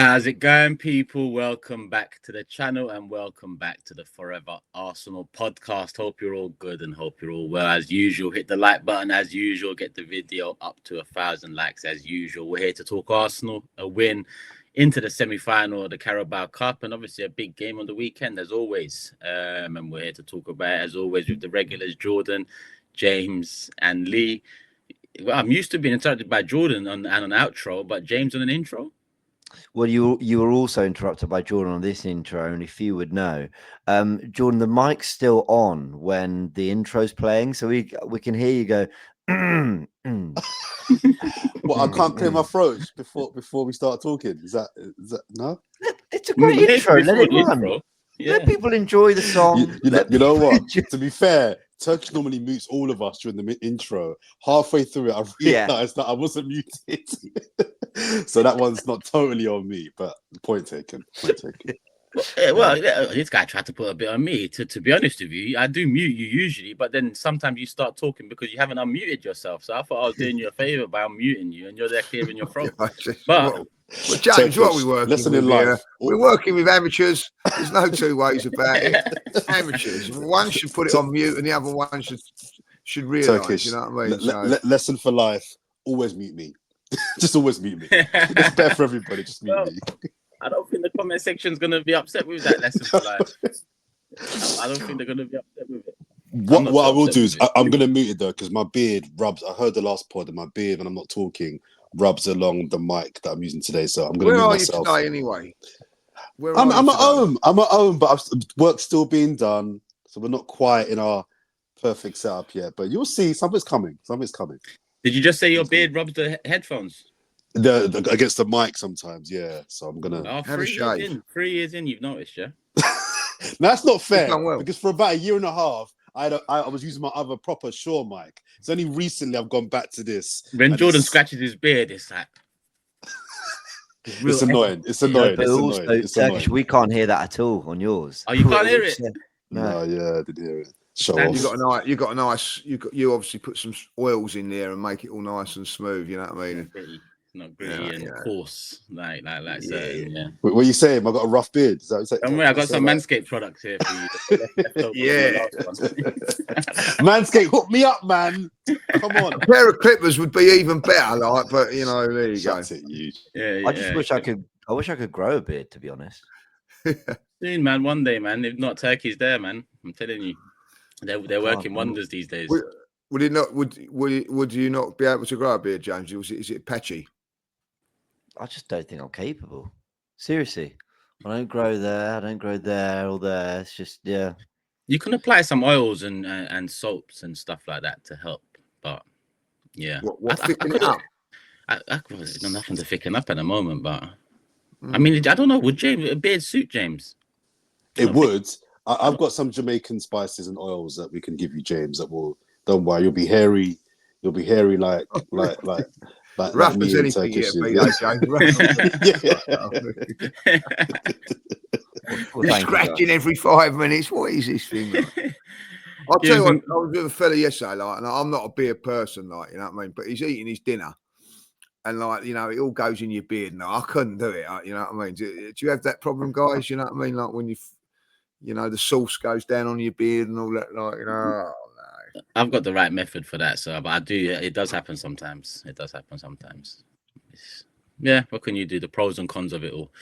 How's it going, people? Welcome back to the channel and welcome back to the Fourever Arsenal podcast. Hope you're all good and hope you're all well. As usual, hit the like button as usual. Get the video up to 1,000 likes as usual. We're here to talk Arsenal, a win into the semi-final of the Carabao Cup, and obviously a big game on the weekend as always. And we're here to talk about it as always with the regulars, Jordan, James, and Lee. Well, I'm used to being interrupted by Jordan on an outro, but James on an intro. Well, you were also interrupted by Jordan on this intro, and if you would know, Jordan, the mic's still on when the intro's playing, so we can hear you go. Well, I can't clear my throat before we start talking. Is that no? It's a great intro. Let it run. Intro. Yeah. Let people enjoy the song. You know what? To be fair, Turkish normally mutes all of us during the intro. Halfway through it, I realised that I wasn't muted. So that one's not totally on me, but point taken. Well, this guy tried to put a bit on me. To be honest with you, I do mute you usually, but then sometimes you start talking because you haven't unmuted yourself. So I thought I was doing you a favour by unmuting you, and you're there clearing your throat. But well, James, what are we working with here? We're working with amateurs. There's no two ways about it. Amateurs. One should put it on mute, and the other one should realise. You know what I mean? Lesson for life: always mute me. Just always mute me. It's better for everybody. Just mute me. I don't think the comment section's going to be upset with that lesson for life. I don't think they're going to be upset with it. What I will do is I'm going to mute it though, because my beard rubs. I heard the last pod, and my beard, when I'm not talking, rubs along the mic that I'm using today. So I'm going to mute myself. Where are you today, anyway? I'm at home. I'm at home, but work's still being done, so we're not quite in our perfect setup yet. But you'll see, something's coming. Did you just say your beard rubs the headphones? The against the mic sometimes, yeah. So I'm gonna have a shave. 3 years in, you've noticed, yeah. That's not fair, well. because for about a year and a half, I was using my other proper Shure mic. It's only recently I've gone back to this. When Jordan scratches his beard, it's like it's annoying. It's annoying. But also, Turkish, we can't hear that at all on yours. Oh, you can't hear it? No, yeah, I did hear it. You got a nice. You obviously put some oils in there and make it all nice and smooth. You know what I mean? It's not gritty and coarse like that. Yeah. What are you saying? I got a rough beard. Is that Don't worry, I got some Manscaped products here for you. Yeah. Manscaped, hook me up, man. Come on. A pair of clippers would be even better, but you know, there you go. Yeah, I just wish I could. I wish I could grow a beard, to be honest. Soon, man. One day, man. If not, Turkey's there, man. I'm telling you, they're working wonders these days. Would it not? Would you not be able to grow a beard, James? Is it patchy? I just don't think I'm capable. Seriously, I don't grow there. I don't grow there or there. It's just You can apply some oils and soaps and stuff like that to help, but yeah. What thicken it up? There's nothing to thicken up at the moment, but I mean, I don't know. Would a beard suit James? It would. I've got some Jamaican spices and oils that we can give you, James. That will. Don't worry. You'll be hairy. You'll be hairy like rough as anything. You're scratching every 5 minutes. What is this thing? I'll tell you what. I was with a fella yesterday, and I'm not a beer person, you know what I mean. But he's eating his dinner, and it all goes in your beard. No, I couldn't do it. You know what I mean? Do you have that problem, guys? You know what I mean? Like when the sauce goes down on your beard and all that. No. I've got the right method for that, but I do. It does happen sometimes. Yeah, what can you do? The pros and cons of it all.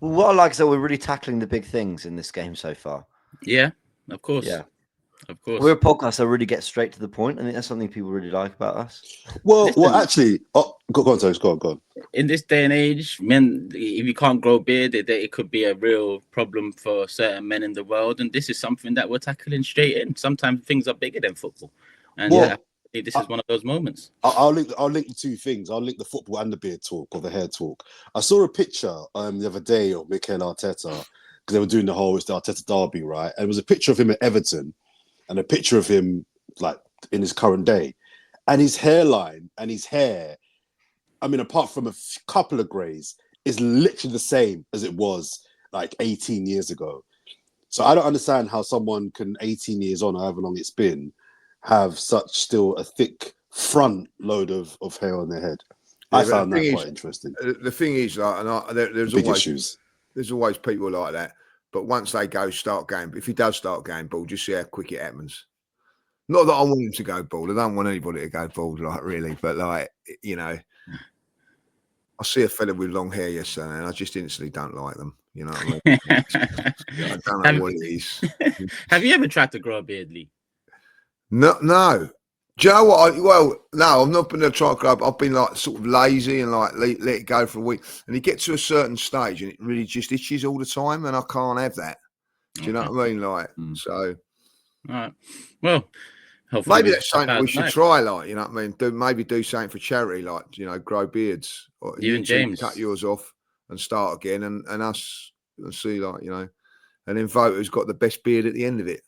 Well, what I like is that we're really tackling the big things in this game so far. Yeah, of course. Yeah. Of course. We're a podcast that really gets straight to the point. I think that's something people really like about us. Well, actually, go on, Toast. Go on. In this day and age, men, if you can't grow beard, it could be a real problem for certain men in the world. And this is something that we're tackling straight in. Sometimes things are bigger than football. And this is one of those moments. I'll link the two things. I'll link the football and the beard talk or the hair talk. I saw a picture the other day of Mikel Arteta, because they were doing it's the Arteta derby, right? And it was a picture of him at Everton and a picture of him like in his current day. And his hairline and his hair, I mean, apart from a couple of greys, is literally the same as it was like 18 years ago. So I don't understand how someone can, 18 years on, however long it's been, have such still a thick front load of hair on their head. I found that quite interesting. The thing is, like, and there's big always issues. There's always people like that. But once they start going, if he does start going bald, just see how quick it happens. Not that I want him to go bald. I don't want anybody to go bald, like, really. But, like, you know, I see a fella with long hair yesterday, and I just instantly don't like them. You know what I mean? I don't know what it is. Have you ever tried to grow a beard, Lee? No. Do you know what? No, I'm not going to try to grow up. I've been, like, sort of lazy and, like, let it go for a week. And you get to a certain stage and it really just itches all the time, and I can't have that. Do you know what I mean? Like, so. All right. Well, hopefully maybe that's something we should try, like, you know what I mean? Maybe do something for charity, like, you know, grow beards. Or you and James. Cut yours off and start again, and us see, like, you know, and then vote who's got the best beard at the end of it.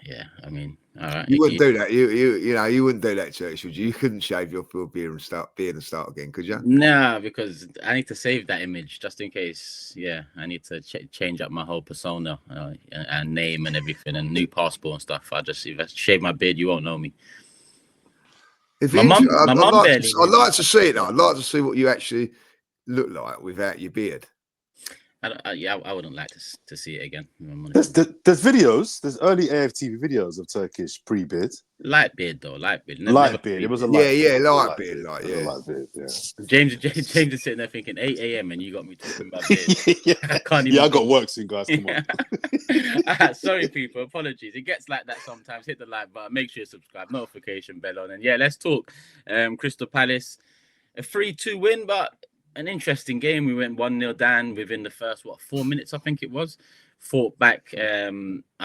Yeah, I mean, all right. You wouldn't do that. You know, you wouldn't do that, Church, would you? You couldn't shave your beard and start again, could you? No, because I need to save that image just in case. Yeah, I need to change up my whole persona and name and everything, and new passport and stuff. If I shave my beard, you won't know me. I'd like to see it. I'd like to see what you actually look like without your beard. I wouldn't like to see it again. There's videos. There's early AFTV videos of Turkish pre-beard. Light beard though, light beard. Light beard. It was a light beard. Light beard. Like, yeah. Light beard, yeah. James is sitting there thinking 8 a.m. and you got me talking about beard. Yeah. I can't even. I got work soon, guys. Come on. Sorry, people. Apologies. It gets like that sometimes. Hit the like button. Make sure you subscribe. Notification bell on. And yeah, let's talk. Crystal Palace, a 3-2 win, but an interesting game. We went 1-0 down within the first 4 minutes, I think it was. Fought back. I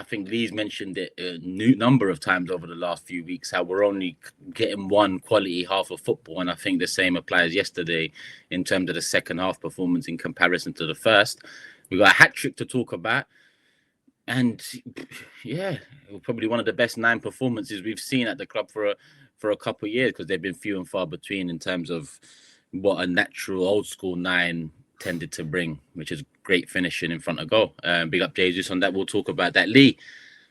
think Lee's mentioned it a number of times over the last few weeks, how we're only getting one quality half of football, and I think the same applies yesterday in terms of the second half performance in comparison to the first. We got a hat trick to talk about, and yeah, probably one of the best 9 performances we've seen at the club for a couple of years, because they've been few and far between in terms of what a natural old school 9 tended to bring, which is great finishing in front of goal. Big up Jesus on that. We'll talk about that. Lee,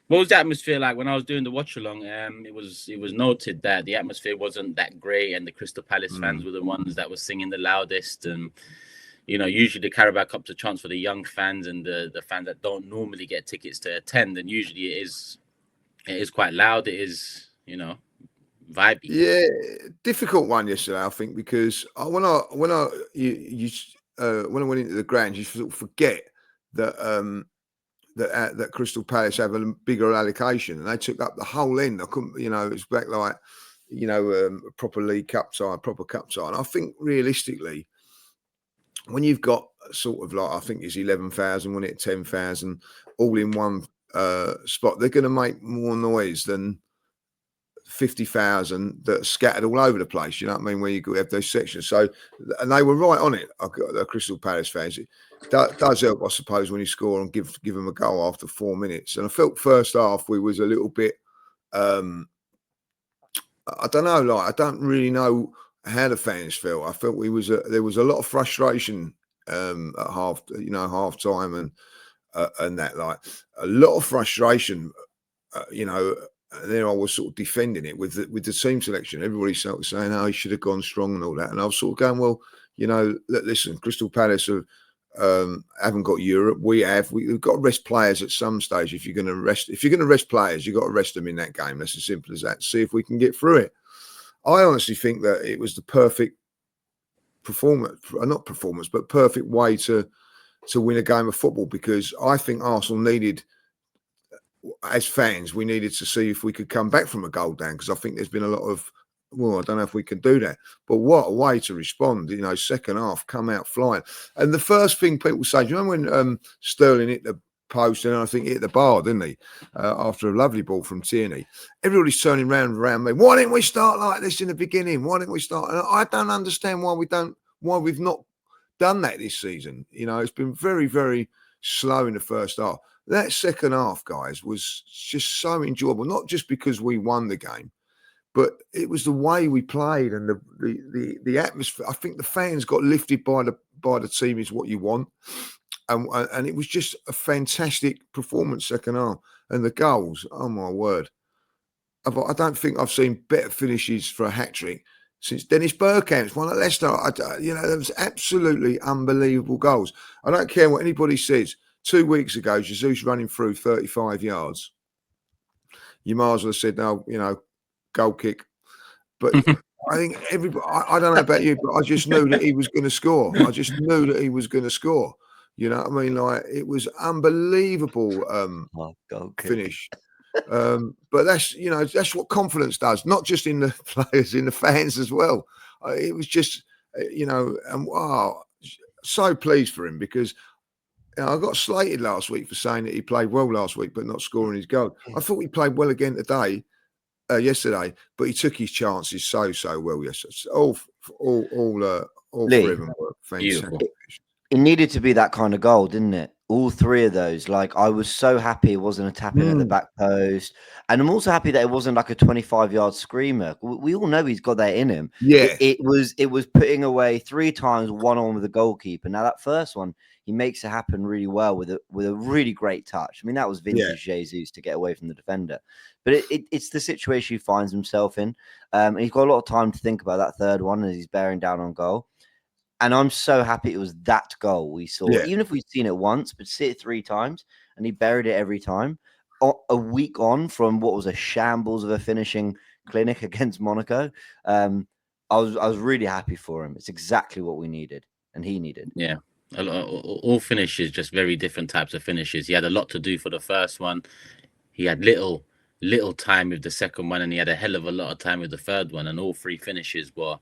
what was the atmosphere like when I was doing the watch along? It was noted that the atmosphere wasn't that great, and the Crystal Palace fans were the ones that were singing the loudest. And you know, usually the Carabao Cup's a chance for the young fans and the fans that don't normally get tickets to attend, and usually it is quite loud. It is, you know, vibey. Yeah, difficult one yesterday, I think, because when I went into the ground, you sort of forget that that Crystal Palace have a bigger allocation, and they took up the whole end. I couldn't, you know, it's back like, you know, proper League Cup side, proper Cup side. I think realistically, when you've got sort of like, I think it's 11,000, when it's 10,000, all in one spot, they're going to make more noise than 50,000 that are scattered all over the place. You know what I mean? Where you have those sections. So, and they were right on it. I got the Crystal Palace fans. It does help, I suppose, when you score and give them a goal after 4 minutes. And I felt first half we was a little bit. I don't know. Like, I don't really know how the fans felt. I felt there was a lot of frustration at half time and that, like, a lot of frustration. You know. And then I was sort of defending it with the team selection. Everybody sort of saying, "Oh, he should have gone strong" and all that. And I was sort of going, "Well, you know, listen, Crystal Palace haven't got Europe. We've got to rest players at some stage. If you're going to rest players, you've got to rest them in that game. That's as simple as that. See if we can get through it." I honestly think that it was the perfect perfect way to win a game of football, because I think Arsenal needed, as fans, we needed to see if we could come back from a goal down, because I think there's been a lot of, well, I don't know if we can do that, but what a way to respond. You know, second half, come out flying. And the first thing people say, do you remember when Sterling hit the post and I think hit the bar, didn't he? After a lovely ball from Tierney. Everybody's turning around me. Why didn't we start like this in the beginning? Why didn't we start? And I don't understand why we've not done that this season. You know, it's been very, very slow in the first half. That second half, guys, was just so enjoyable. Not just because we won the game, but it was the way we played and the atmosphere. I think the fans got lifted by the team, is what you want, and it was just a fantastic performance second half. And the goals, oh my word! I don't think I've seen better finishes for a hat trick since Dennis Bergkamp's won at Leicester. There was absolutely unbelievable goals. I don't care what anybody says. 2 weeks ago, Jesus running through 35 yards. You might as well have said, no, goal kick. But I think everybody, I don't know about you, but I just knew that he was going to score. I just knew that he was going to score. You know what I mean? Like, it was unbelievable finish. But that's what confidence does, not just in the players, in the fans as well. It was just, and wow, so pleased for him because I got slated last week for saying that he played well last week, but not scoring his goal. I thought he played well again yesterday, but he took his chances so well yesterday. All three of them were fantastic. It needed to be that kind of goal, didn't it? All three of those. Like, I was so happy it wasn't a tap in at the back post. And I'm also happy that it wasn't like a 25-yard screamer. We all know he's got that in him. Yeah. It was putting away 3 times, 1-on with the goalkeeper. Now, that first one, he makes it happen really well with a really great touch. I mean, that was vintage Jesus to get away from the defender. But it's the situation he finds himself in. And he's got a lot of time to think about that third one as he's bearing down on goal. And I'm so happy it was that goal we saw. Even if we'd seen it once, but see it 3 times, and he buried it every time. A week on from what was a shambles of a finishing clinic against Monaco, I was really happy for him. It's exactly what we needed, and he needed. Yeah, all finishes, just very different types of finishes. He had a lot to do for the first one. He had little time with the second one, and he had a hell of a lot of time with the third one. And all 3 finishes were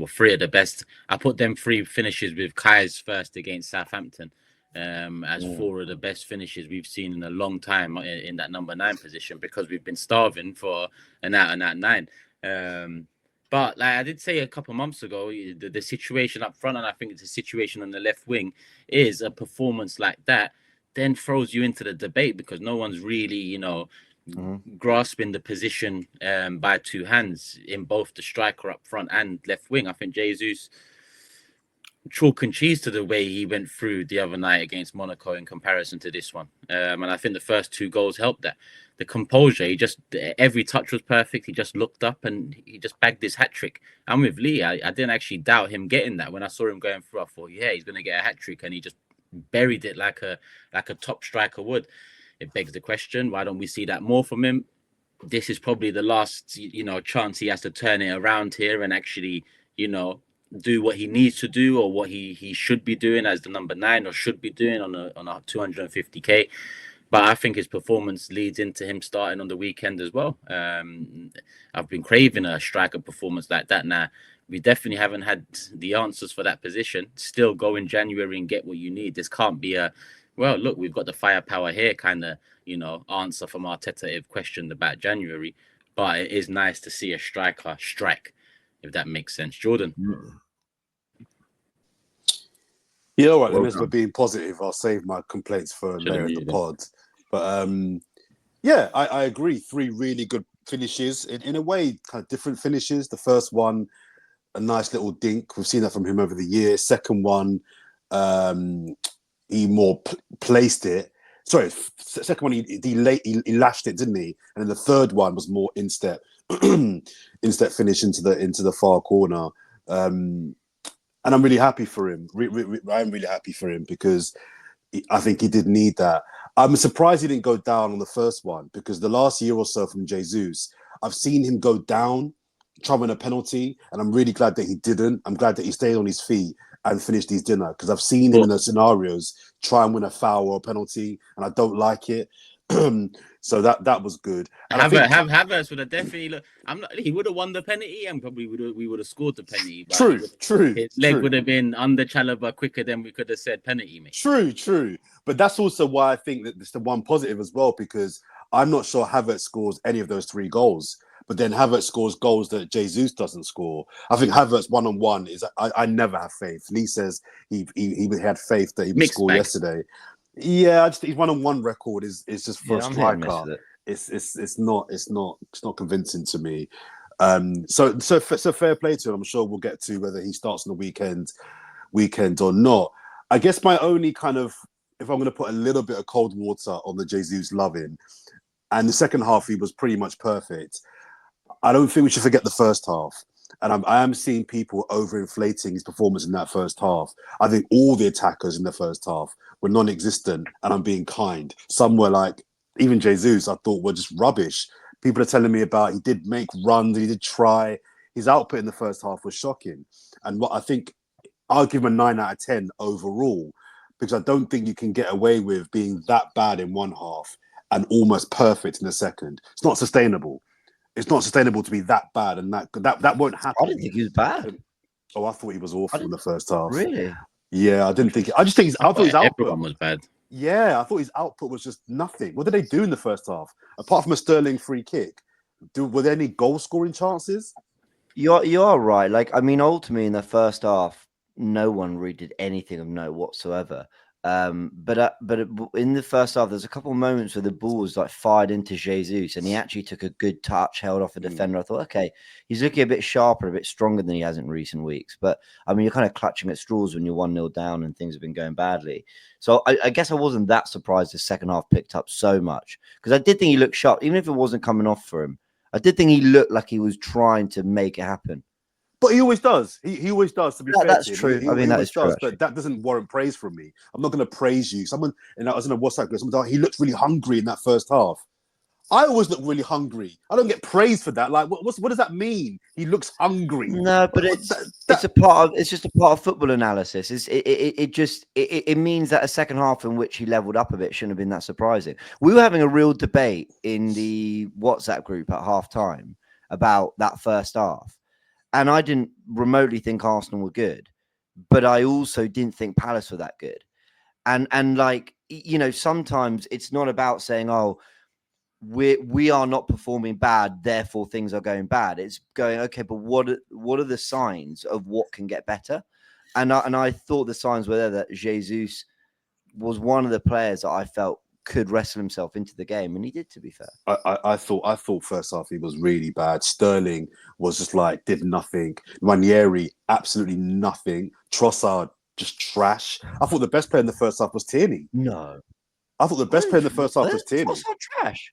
3 of the best. I put them 3 finishes with Kai's first against Southampton as 4 of the best finishes we've seen in a long time in that number 9 position, because we've been starving for an out-and-out 9. But like I did say a couple of months ago, the situation up front, and I think it's a situation on the left wing, is a performance like that then throws you into the debate, because no one's really, grasping the position by 2 hands in both the striker up front and left wing. I think Jesus chalk and cheese to the way he went through the other night against Monaco in comparison to this one. And I think the first 2 goals helped that. The composure, every touch was perfect. He just looked up and he just bagged his hat trick. And with Lee, I didn't actually doubt him getting that. When I saw him going through, I thought, yeah, he's going to get a hat trick, and he just buried it like a top striker would. It begs the question, why don't we see that more from him? This is probably the last, chance he has to turn it around here and actually, do what he needs to do, or what he should be doing as the number 9, or should be doing on a 250k. But I think his performance leads into him starting on the weekend as well. I've been craving a striker performance like that. Now, we definitely haven't had the answers for that position. Still go in January and get what you need. This can't be look, we've got the firepower here kind of, answer from Arteta if questioned about January. But it is nice to see a striker strike, if that makes sense. Jordan? Yeah, all right, then, as we're being positive, I'll save my complaints for later in the pod. But I agree. 3 really good finishes. In a way, kind of different finishes. The first one, a nice little dink. We've seen that from him over the years. Second one, he more placed it. Sorry, second one, he lashed it, didn't he? And then the third one was more instep finish into the far corner. And I'm really happy for him. I'm really happy for him, because I think he did need that. I'm surprised he didn't go down on the first one, because the last year or so from Jesus, I've seen him go down, try and win a penalty, and I'm really glad that he didn't. I'm glad that he stayed on his feet and finished his dinner, because I've seen him in those scenarios try and win a foul or a penalty, and I don't like it. So that was good. And Havertz would have definitely he would have won the penalty, and probably we would have scored the penalty. But true. His leg would have been under Chalobah quicker than we could have said penalty, mate. True. But that's also why I think that it's the one positive as well, because I'm not sure Havertz scores any of those 3 goals. But then Havertz scores goals that Jesus doesn't score. I think Havertz 1-on-1 is. I never have faith. Lee says he had faith that he would score yesterday. Yeah, his 1-on-1 record is just for a striker. It's not convincing to me. So fair play to him. I'm sure we'll get to whether he starts on the weekend or not. I guess my only kind of, if I'm going to put a little bit of cold water on the Jesus loving, and the second half he was pretty much perfect. I don't think we should forget the first half. And I am seeing people overinflating his performance in that first half. I think all the attackers in the first half were non-existent, and I'm being kind. Some were like, even Jesus, I thought were just rubbish. People are telling me about he did make runs, he did try. His output in the first half was shocking. And what I think, I'll give him a 9 out of 10 overall, because I don't think you can get away with being that bad in one half and almost perfect in the second. It's not sustainable. It's not sustainable to be that bad, and that won't happen. I didn't think he was bad. Oh, I thought he was awful in the first half. Really? Yeah, I didn't think. I just think I thought his output. Everyone was bad. Yeah, I thought his output was just nothing. What did they do in the first half apart from a Sterling free kick? Were there any goal scoring chances? You're right. Like, I mean, ultimately in the first half, no one really did anything of note whatsoever. But in the first half, there's a couple of moments where the ball was like fired into Jesus, and he actually took a good touch, held off a defender. I thought, okay, he's looking a bit sharper, a bit stronger than he has in recent weeks. But I mean, you're kind of clutching at straws when you're 1-0 down and things have been going badly. So I guess I wasn't that surprised the second half picked up so much, because I did think he looked sharp, even if it wasn't coming off for him. I did think he looked like he was trying to make it happen. But he always does. He always does, to be fair. That's to him. true. I mean, that is true. But that doesn't warrant praise from me. I'm not going to praise you. Someone, and I was in a WhatsApp group, someone thought he looked really hungry in that first half. I always look really hungry. I don't get praised for that. Like, what does that mean? He looks hungry. No, but it's just a part of football analysis. It means that a second half in which he leveled up a bit shouldn't have been that surprising. We were having a real debate in the WhatsApp group at halftime about that first half. And I didn't remotely think Arsenal were good, but I also didn't think Palace were that good. And like, you know, sometimes it's not about saying, oh, we are not performing bad, therefore things are going bad. It's going, okay, but what are the signs of what can get better? And I thought the signs were there that Jesus was one of the players that I felt could wrestle himself into the game, and he did, to be fair. I thought first half he was really bad. Sterling was just like did nothing. Ranieri absolutely nothing. Trossard just trash. I thought the best player in the first half was Tierney. No, I thought the best player in the first half was Tierney. Trossard trash.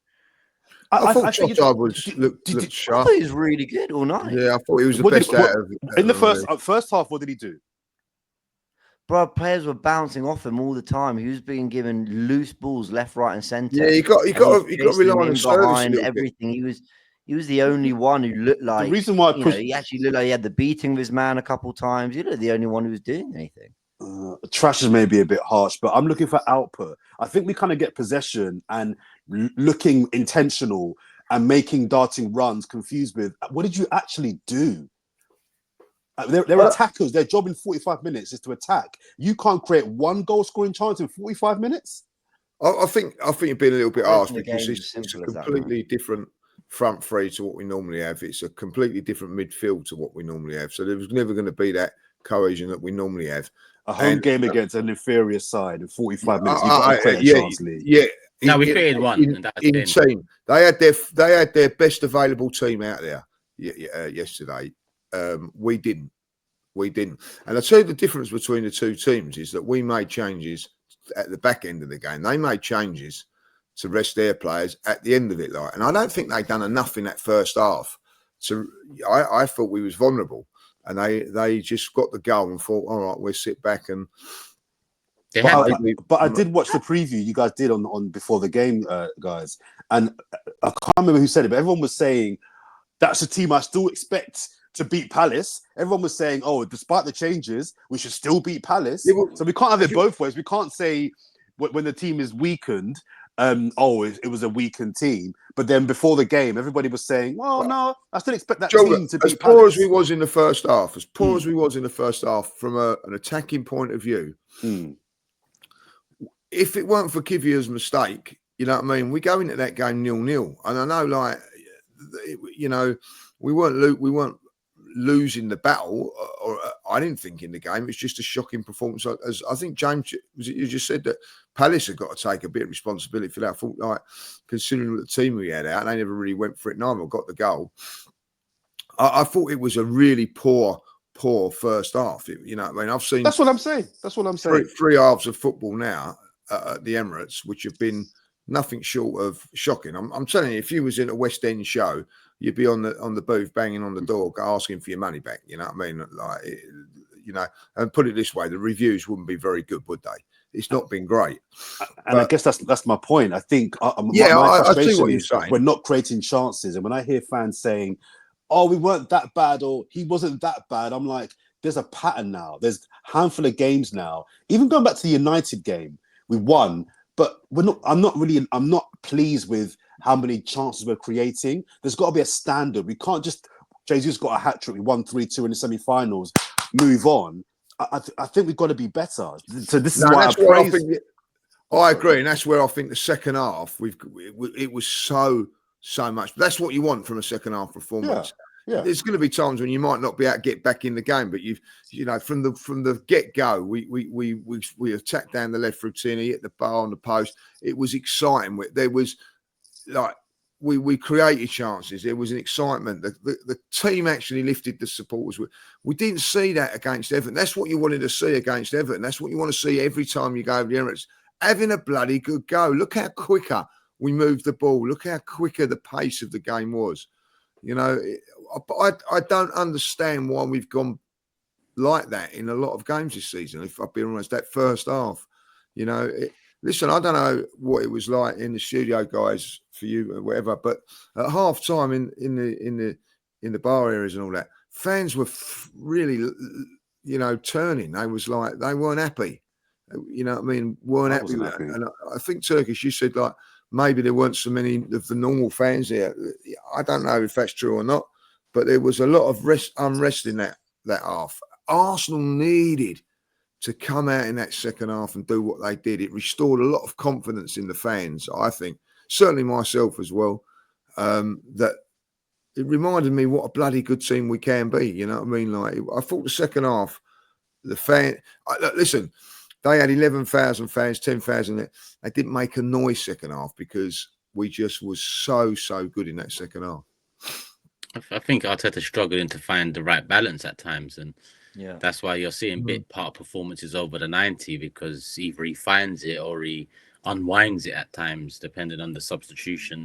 I thought Trossard looked sharp. I thought he was really good all night. Yeah, I thought he was the best in the first half. What did he do? Bro, players were bouncing off him all the time. He was being given loose balls left, right, and centre. Yeah, he got to rely on his behind everything. He was the only one who looked like the reason why he actually looked like he had the beating of his man a couple times. He looked the only one who was doing anything. Trash is maybe a bit harsh, but I'm looking for output. I think we kind of get possession and looking intentional and making darting runs confused with what did you actually do? They're attackers. Their job in 45 minutes is to attack. You can't create one goal scoring chance in 45 minutes. I think you're being a little bit harsh because it's a completely different front three to what we normally have. It's a completely different midfield to what we normally have. So there was never going to be that cohesion that we normally have. A home game against an inferior side in 45 minutes. You can't create a chance, Lee. Yeah. No, we created one. In team, they had their best available team out there yesterday. We didn't. And I tell you the difference between the two teams is that we made changes at the back end of the game. They made changes to rest their players at the end of it. And I don't think they'd done enough in that first half. So I thought we was vulnerable. And they just got the goal and thought, all right, we'll sit back and... But I did watch the preview you guys did on before the game, guys. And I can't remember who said it, but everyone was saying, that's a team I still expect to beat Palace. Everyone was saying, oh, despite the changes, we should still beat Palace. Yeah, well, so we can't have it both ways. We can't say when the team is weakened, it was a weakened team. But then before the game, everybody was saying, well, no, I still expect that team to beat Palace. As poor as we was in the first half, from an attacking point of view, if it weren't for Kivier's mistake, you know what I mean, we go into that game 0-0. And I know, like, you know, we weren't losing the battle, or I didn't think in the game. It's just a shocking performance. As I think James, you just said that Palace have got to take a bit of responsibility for that. I thought, like, considering the team we had out, they never really went for it. Neither got the goal. I thought it was a really poor first half. You know what I mean? I've seen. That's what I'm saying. Three halves of football now at the Emirates, which have been nothing short of shocking. I'm telling you, if you was in a West End show, you'd be on the booth banging on the door asking for your money back. You know what I mean? Like, you know, and put it this way, the reviews wouldn't be very good, would they? It's not been great. And I guess that's my point. I think my I see frustration what you're is saying. we're not creating chances. And when I hear fans saying, "Oh, we weren't that bad," or "He wasn't that bad," I'm like, there's a pattern now. There's a handful of games now. Even going back to the United game, we won, but I'm not pleased with how many chances we're creating. There's got to be a standard. We can't just, Jesus got a hat trick. We won 3-2 in the semi-finals. Move on. I think we've got to be better. So this is why I agree, and that's where I think the second half it was so much. That's what you want from a second half performance. Yeah. There's going to be times when you might not be able to get back in the game, but you know from the get go, we attacked down the left through Tierney, hit the bar on the post. It was exciting. There was like. We created chances. There was an excitement. The team actually lifted the supporters. We didn't see that against Everton. That's what you wanted to see against Everton. That's what you want to see every time you go over the Emirates. Having a bloody good go. Look how quicker we moved the ball. Look how quicker the pace of the game was. You know, I don't understand why we've gone like that in a lot of games this season. If I've been honest, that first half, you know. Listen, I don't know what it was like in the studio, guys, for you or whatever, but at half time in the bar areas and all that, fans were really, you know, turning. They was like they weren't happy. You know what I mean? Weren't happy with that. And I think Turkish, you said like maybe there weren't so many of the normal fans there. I don't know if that's true or not, but there was a lot of unrest in that half. Arsenal needed to come out in that second half and do what they did. It restored a lot of confidence in the fans, I think, certainly myself as well, that it reminded me what a bloody good team we can be, you know what I mean? Like, I thought the second half, listen, they had 11,000 fans, 10,000. They didn't make a noise second half because we just was so good in that second half. I think Arteta struggling to find the right balance at times, and that's why you're seeing bit part performances over the 90, because either he finds it or he unwinds it at times, depending on the substitutions.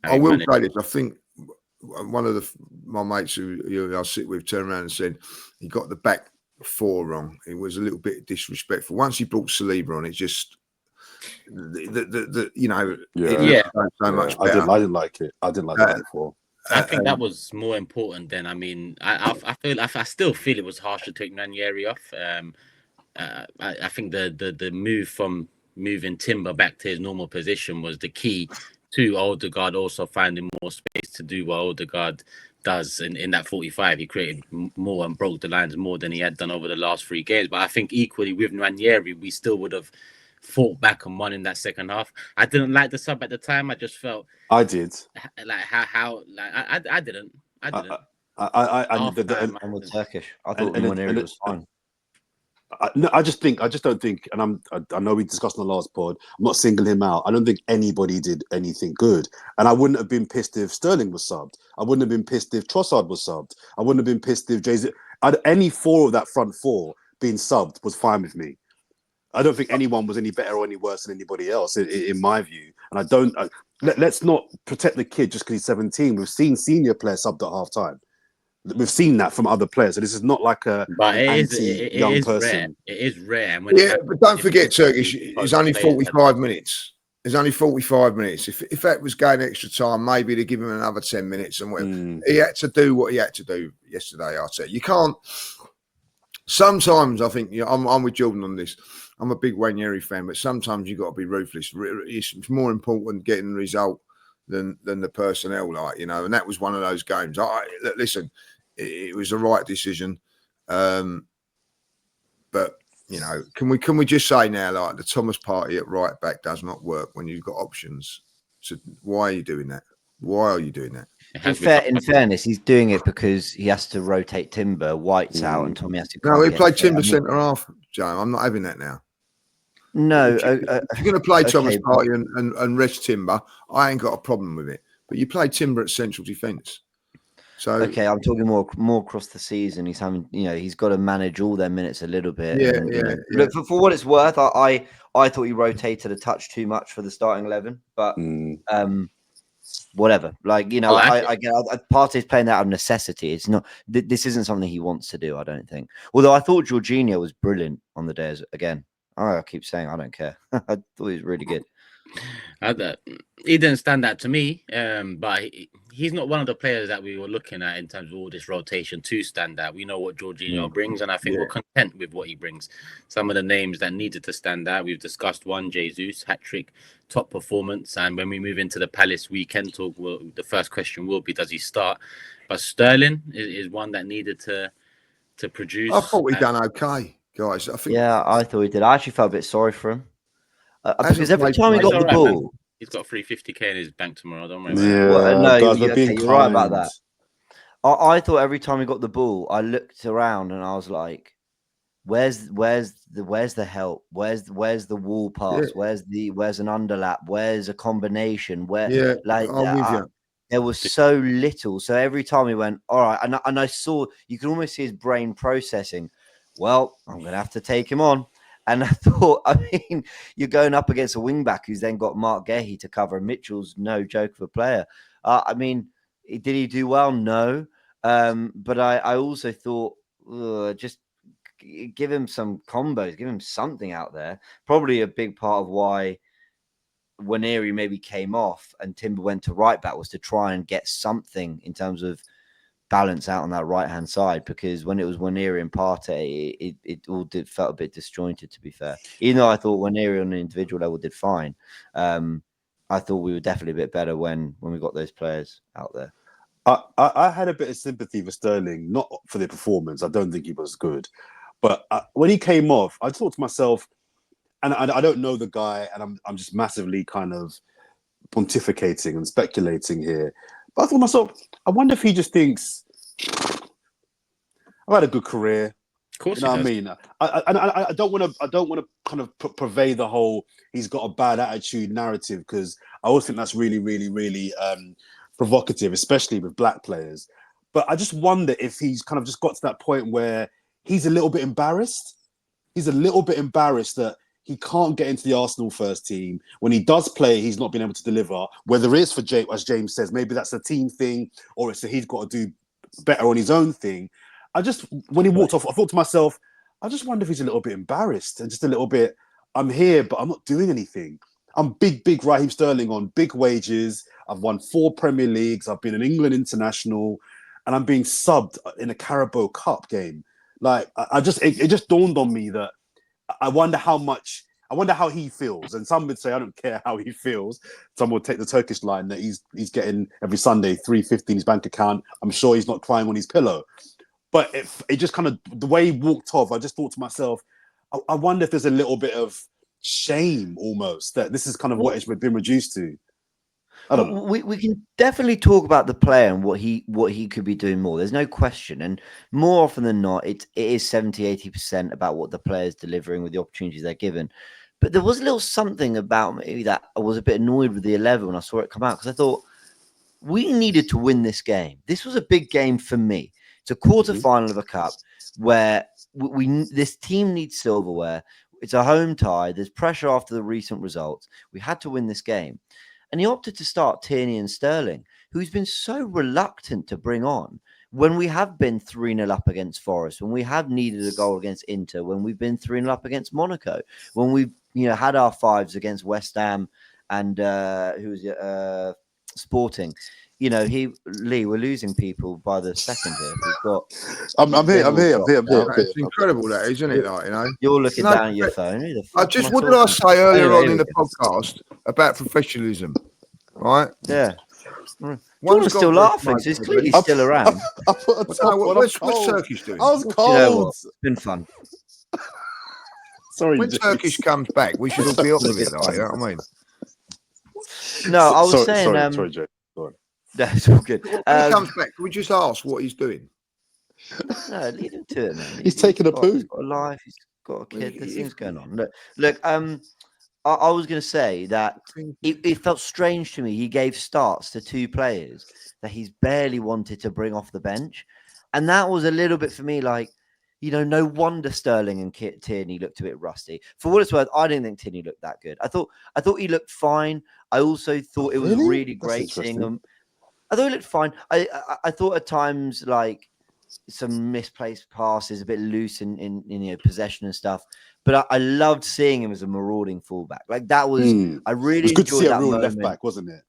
I will say this. I think one of my mates who I sit with turned around and said he got the back four wrong. It was a little bit disrespectful. Once he brought Saliba on, it just you know so much better. I didn't like it. I didn't like that before. I think that was more important than, I mean, I still feel it was harsh to take Ranieri off. I think the move from moving Timber back to his normal position was the key to Odegaard also finding more space to do what Odegaard does in that 45. He created more and broke the lines more than he had done over the last 3 games. But I think equally with Ranieri, we still would have fought back and won in that second half. I didn't like the sub at the time. I just felt I did like how like I didn't. I'm with Turkish. I thought Ranieri was fine. I just don't think, and I know we discussed on the last pod, I'm not singling him out. I don't think anybody did anything good. And I wouldn't have been pissed if Sterling was subbed. I wouldn't have been pissed if Trossard was subbed. I wouldn't have been pissed if Jay-Z. Any 4 of that front 4 being subbed was fine with me. I don't think anyone was any better or any worse than anybody else, in my view. And let's not protect the kid just because he's 17. We've seen senior players subbed at half time. We've seen that from other players. So this is not like an anti-young person. It is rare. But don't forget, Turkish, it's only 45 minutes. There's only 45 minutes. If that was going extra time, maybe to give him another 10 minutes and whatever. He had to do what he had to do yesterday, I said. You can't... Sometimes I think, I'm with Jordan on this. I'm a big Ranieri fan, but sometimes you've got to be ruthless. It's more important getting the result than the personnel, and that was one of those games. Listen, it was the right decision. But, can we just say now, like, the Thomas Partey at right back does not work when you've got options. So why are you doing that? Why are you doing that? In fairness, he's doing it because he has to rotate Timber, White's out, and Tommy has to. No, he played Timber centre half, Joe. I'm not having that now. No, if you're going to play Thomas Partey and rest Timber, I ain't got a problem with it. But you play Timber at central defence. So okay, I'm talking more across the season. He's having, he's got to manage all their minutes a little bit. Yeah, and, yeah. Look, for what it's worth, I thought he rotated a touch too much for the starting 11, but whatever. Like, I get Partey's playing that out of necessity. It's not. This isn't something he wants to do, I don't think. Although I thought Jorginho was brilliant on the day again. I keep saying I don't care. I thought he was really good. He didn't stand out to me, but he's not one of the players that we were looking at in terms of all this rotation to stand out. We know what Jorginho brings, and I think we're content with what he brings. Some of the names that needed to stand out, we've discussed one, Jesus, hat-trick, top performance, and when we move into the Palace weekend talk, the first question will be, does he start? But Sterling is one that needed to produce. I thought we done okay, guys. I think. Yeah, I thought he did. I actually felt a bit sorry for him. Because every time he got the ball... Man. He's got 350k in his bank tomorrow, don't worry. Yeah, no, guys, we're being you're right about that. I thought every time he got the ball, I looked around and I was like, where's the help? Where's the wall pass? Yeah. Where's an underlap? Where's a combination? Where I'm with you. There was so little. So every time he went, all right, and I saw, you could almost see his brain processing, well, I'm going to have to take him on. And I thought, you're going up against a wing back who's then got Mark Gahey to cover. Mitchell's no joke of a player. Did he do well? No. But I also thought, just give him some combos, give him something out there. Probably a big part of why Waneri maybe came off and Timber went to right back was to try and get something in terms of balance out on that right hand side, because when it was Waneri and Partey, it all felt a bit disjointed, to be fair. Even though I thought Waneri on an individual level did fine, I thought we were definitely a bit better when we got those players out there. I had a bit of sympathy for Sterling, not for the performance. I don't think he was good, but when he came off, I thought to myself, and I don't know the guy, and I'm just massively kind of pontificating and speculating here. But I thought to myself, I wonder if he just thinks, I've had a good career. Of course, you know what I mean. I don't want to kind of purvey the whole he's got a bad attitude narrative, because I always think that's really, really, really provocative, especially with black players. But I just wonder if he's kind of just got to that point where he's a little bit embarrassed. He's a little bit embarrassed that he can't get into the Arsenal first team. When he does play, he's not been able to deliver. Whether it's for James, as James says, maybe that's a team thing, or it's that he's got to do better on his own thing. When he walked off, I thought to myself, I just wonder if he's a little bit embarrassed and just a little bit, I'm here, but I'm not doing anything. I'm big Raheem Sterling on big wages. I've won 4 Premier Leagues. I've been an England international, and I'm being subbed in a Carabao Cup game. Like, it just dawned on me that I wonder how he feels. And some would say, I don't care how he feels. Some would take the Turkish line that he's getting every Sunday $350 in his bank account. I'm sure he's not crying on his pillow. But it just kind of, the way he walked off, I just thought to myself, I wonder if there's a little bit of shame almost that this is kind of what it's been reduced to. I don't know. We can definitely talk about the player and what he could be doing more. There's no question. And more often than not, it is 70-80% about what the player's delivering with the opportunities they're given. But there was a little something about me that I was a bit annoyed with the 11 when I saw it come out, because I thought we needed to win this game. This was a big game for me. It's a quarter-final of a cup where this team needs silverware. It's a home tie. There's pressure after the recent results. We had to win this game. And he opted to start Tierney and Sterling, who's been so reluctant to bring on when we have been 3-0 up against Forest, when we have needed a goal against Inter, when we've been 3-0 up against Monaco, when we've had our 5s against West Ham and Sporting. Lee, we're losing people by the second here. We've got. I'm here. It's incredible, that, isn't it? You're looking down at your phone. What did I say earlier on in the podcast about professionalism? Right? Yeah. One's still laughing, so he's clearly still around. What's Turkish doing? I was cold. It's been fun. Sorry, when Turkish comes back, we should all be off of it. You know what I mean? No, I was saying. Sorry, Joe. That's all good. When he comes back, can we just ask what he's doing? No, leave him to it, man. He's taking a poo. He's got a life. He's got a kid. There's things going on. Look. I was going to say that it felt strange to me. He gave starts to 2 players that he's barely wanted to bring off the bench. And that was a little bit for me like, no wonder Sterling and Tierney looked a bit rusty. For what it's worth, I didn't think Tierney looked that good. I thought he looked fine. I also thought it was really great seeing him. I thought he looked fine. I thought at times like some misplaced passes, a bit loose in possession and stuff. But I loved seeing him as a marauding fullback. Like that was, I really good to see enjoyed a real moment. left back, wasn't it?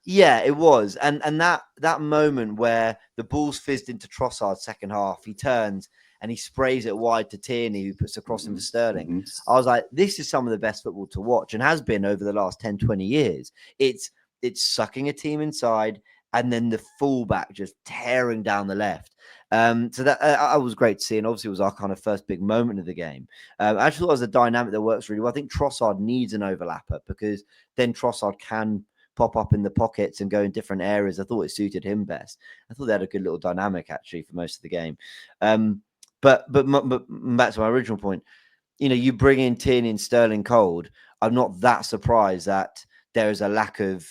Yeah, it was. And that moment where the ball's fizzed into Trossard's second half, he turns and he sprays it wide to Tierney, who puts across him for Sterling. I was like, this is some of the best football to watch and has been over the last 10, 20 years. It's sucking a team inside and then the fullback just tearing down the left. So that I was great to see, and obviously it was our kind of first big moment of the game. I actually thought it was a dynamic that works really well. I think Trossard needs an overlapper because then Trossard can pop up in the pockets and go in different areas. I thought it suited him best. I thought they had a good little dynamic actually for most of the game. But back to my original point, you bring in Tierney and Sterling cold. I'm not that surprised that there is a lack of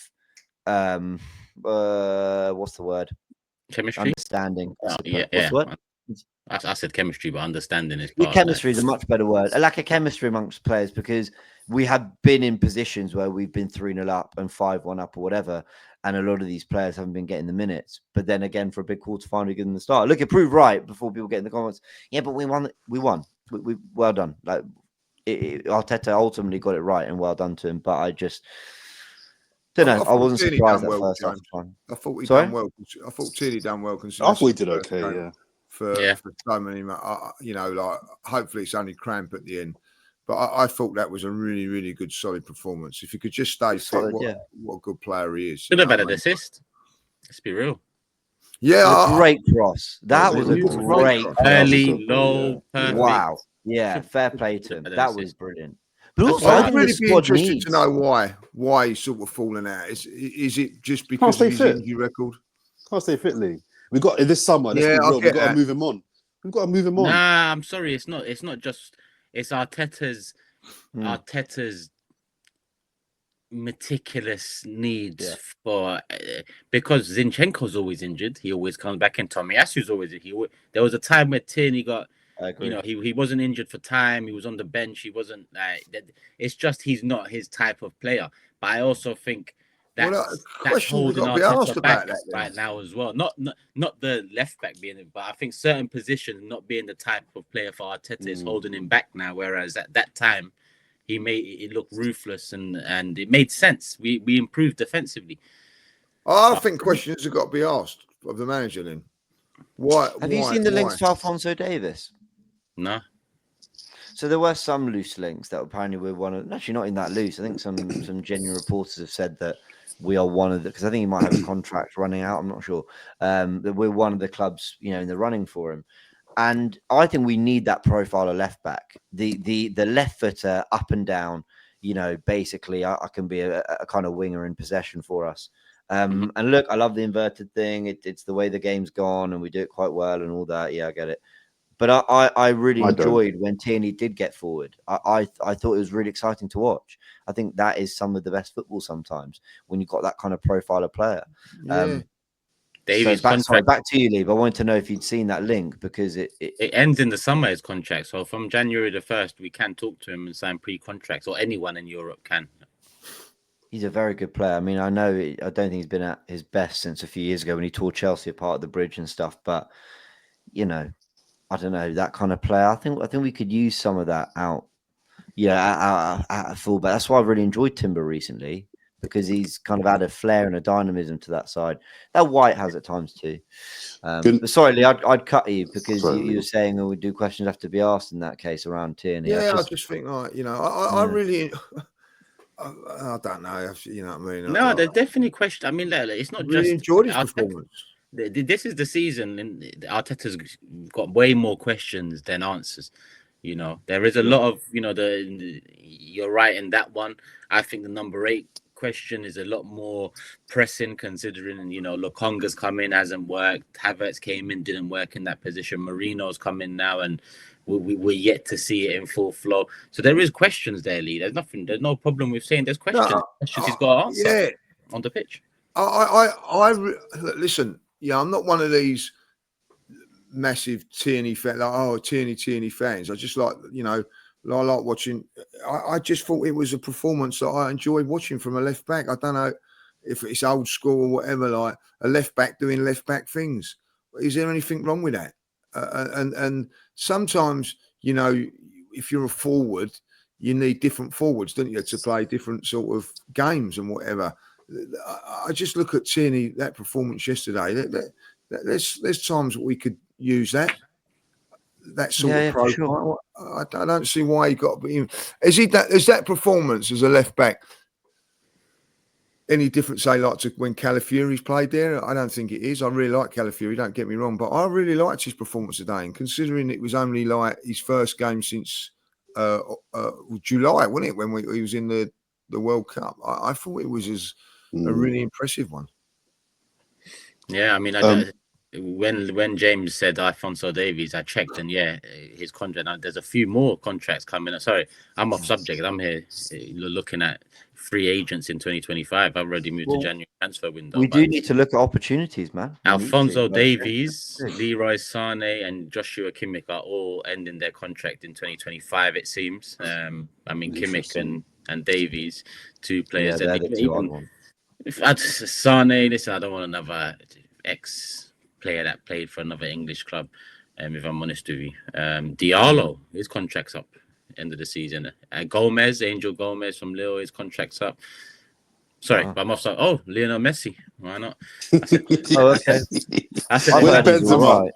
what's the word? Chemistry, understanding. What's the word? I said chemistry, but understanding is part chemistry is a much better word. A lack of chemistry amongst players because we have been in positions where we've been 3-0 up and 5-1 up or whatever, and a lot of these players haven't been getting the minutes. But then again, for a big quarterfinal, we give them the start. Look, it proved right before people get in the comments. Yeah, but we won. We well done. Like Arteta ultimately got it right, and well done to him. But I just don't know. I wasn't surprised that first half time. I thought he done well. I thought Tierney done well. I thought he did okay. Yeah. For so many, like hopefully it's only cramp at the end. But I thought that was a really, really good, solid performance. If he could just stay fit, what a good player he is. Should have had an assist. Let's be real. Yeah, great cross. That was a great early, low, perfect. Wow. Yeah, fair play to him. That was brilliant. But also, I'd really be interested to know why he's sort of fallen out. Is it just because of his injury record? Can't stay fit, Lee. We got this summer. We've got to move him on. We've got to move him on. Nah, I'm sorry. It's not just. It's Arteta's meticulous needs for because Zinchenko's always injured. He always comes back in. Tomiyasu's always. There was a time where Tierney got. He wasn't injured for time. He was on the bench. He wasn't like. It's just he's not his type of player. But I also think. That's holding Arteta back right now as well. Not the left back being it, but I think certain positions not being the type of player for Arteta is holding him back now. Whereas at that time, he made it look ruthless and it made sense. We improved defensively. I think questions have got to be asked of the manager then. Why? Have you seen the links to Alphonso Davies? No. So there were some loose links that apparently we're one of. Actually, not in that loose. I think some genuine reporters have said that we are one of the, because I think he might have a contract running out. I'm not sure. That we're one of the clubs, in the running for him. And I think we need that profile of left back, the left footer up and down. Basically, I can be a kind of winger in possession for us. And look, I love the inverted thing. It's the way the game's gone, and we do it quite well and all that. Yeah, I get it. But I really enjoyed when Tierney did get forward. I thought it was really exciting to watch. I think that is some of the best football sometimes when you've got that kind of profile of player. Davies' contract. Back to you, Lee. I wanted to know if you'd seen that link because it ends in the summer, his contract. So from January the 1st, we can talk to him and sign pre-contracts, or anyone in Europe can. He's a very good player. I mean, I don't think he's been at his best since a few years ago when he tore Chelsea apart at the bridge and stuff. But, I don't know, that kind of player. I think we could use some of that out. At fullback. That's why I really enjoyed Timber recently, because he's kind of added flair and a dynamism to that side. That White has at times too. But sorry, Lee, I'd cut you because you were saying we do questions have to be asked in that case around Tierney. Yeah, I just think I really. I don't know. You know what I mean? No, there's definitely questions. I mean, it's not really just enjoyed his performance. This is the season, and Arteta's got way more questions than answers. There is a lot of you're right in that one. I think the number 8 question is a lot more pressing, considering, you know, Lokonga's come in, hasn't worked. Havertz came in, didn't work in that position. Marino's come in now, and we're yet to see it in full flow. So there is questions there, Lee. There's no problem with saying there's questions. Questions he's got to answer on the pitch. Listen, yeah, I'm not one of these massive Tierney fans, like, Tierney fans. I just like, you know, I like watching. I just thought it was a performance that I enjoyed watching from a left back. I don't know if it's old school or whatever, like a left back doing left back things. Is there anything wrong with that? And sometimes, you know, if you're a forward, you need different forwards, don't you, to play different sort of games and whatever. I just look at Tierney, that performance yesterday. There's times we could use that sort of profile. Sure. I don't see why he got to be in. Is that performance as a left back any different, say, like to when Calafiori's played there? I don't think it is. I really like Calafiori, don't get me wrong, but I really liked his performance today. And considering it was only like his first game since July, wasn't it, when he was in the World Cup, I thought it was a really impressive one. Yeah, I mean, when James said Alphonso Davies, I checked, and yeah, his contract. Now there's a few more contracts coming. Sorry, I'm off subject. I'm here looking at free agents in 2025. I've already moved to January transfer window. We do need to look at opportunities, man. Alphonso Davies, Leroy Sané, and Joshua Kimmich are all ending their contract in 2025. It seems. I mean, Kimmich and Davies, two players that even. If Sané, listen, I don't want another ex-player that played for another English club. If I'm honest with you, Diallo, his contract's up end of the season. Angel Gomez from Lille, his contract's up. Sorry, but I'm off. Oh, Lionel Messi, why not? Okay. I said Benzema.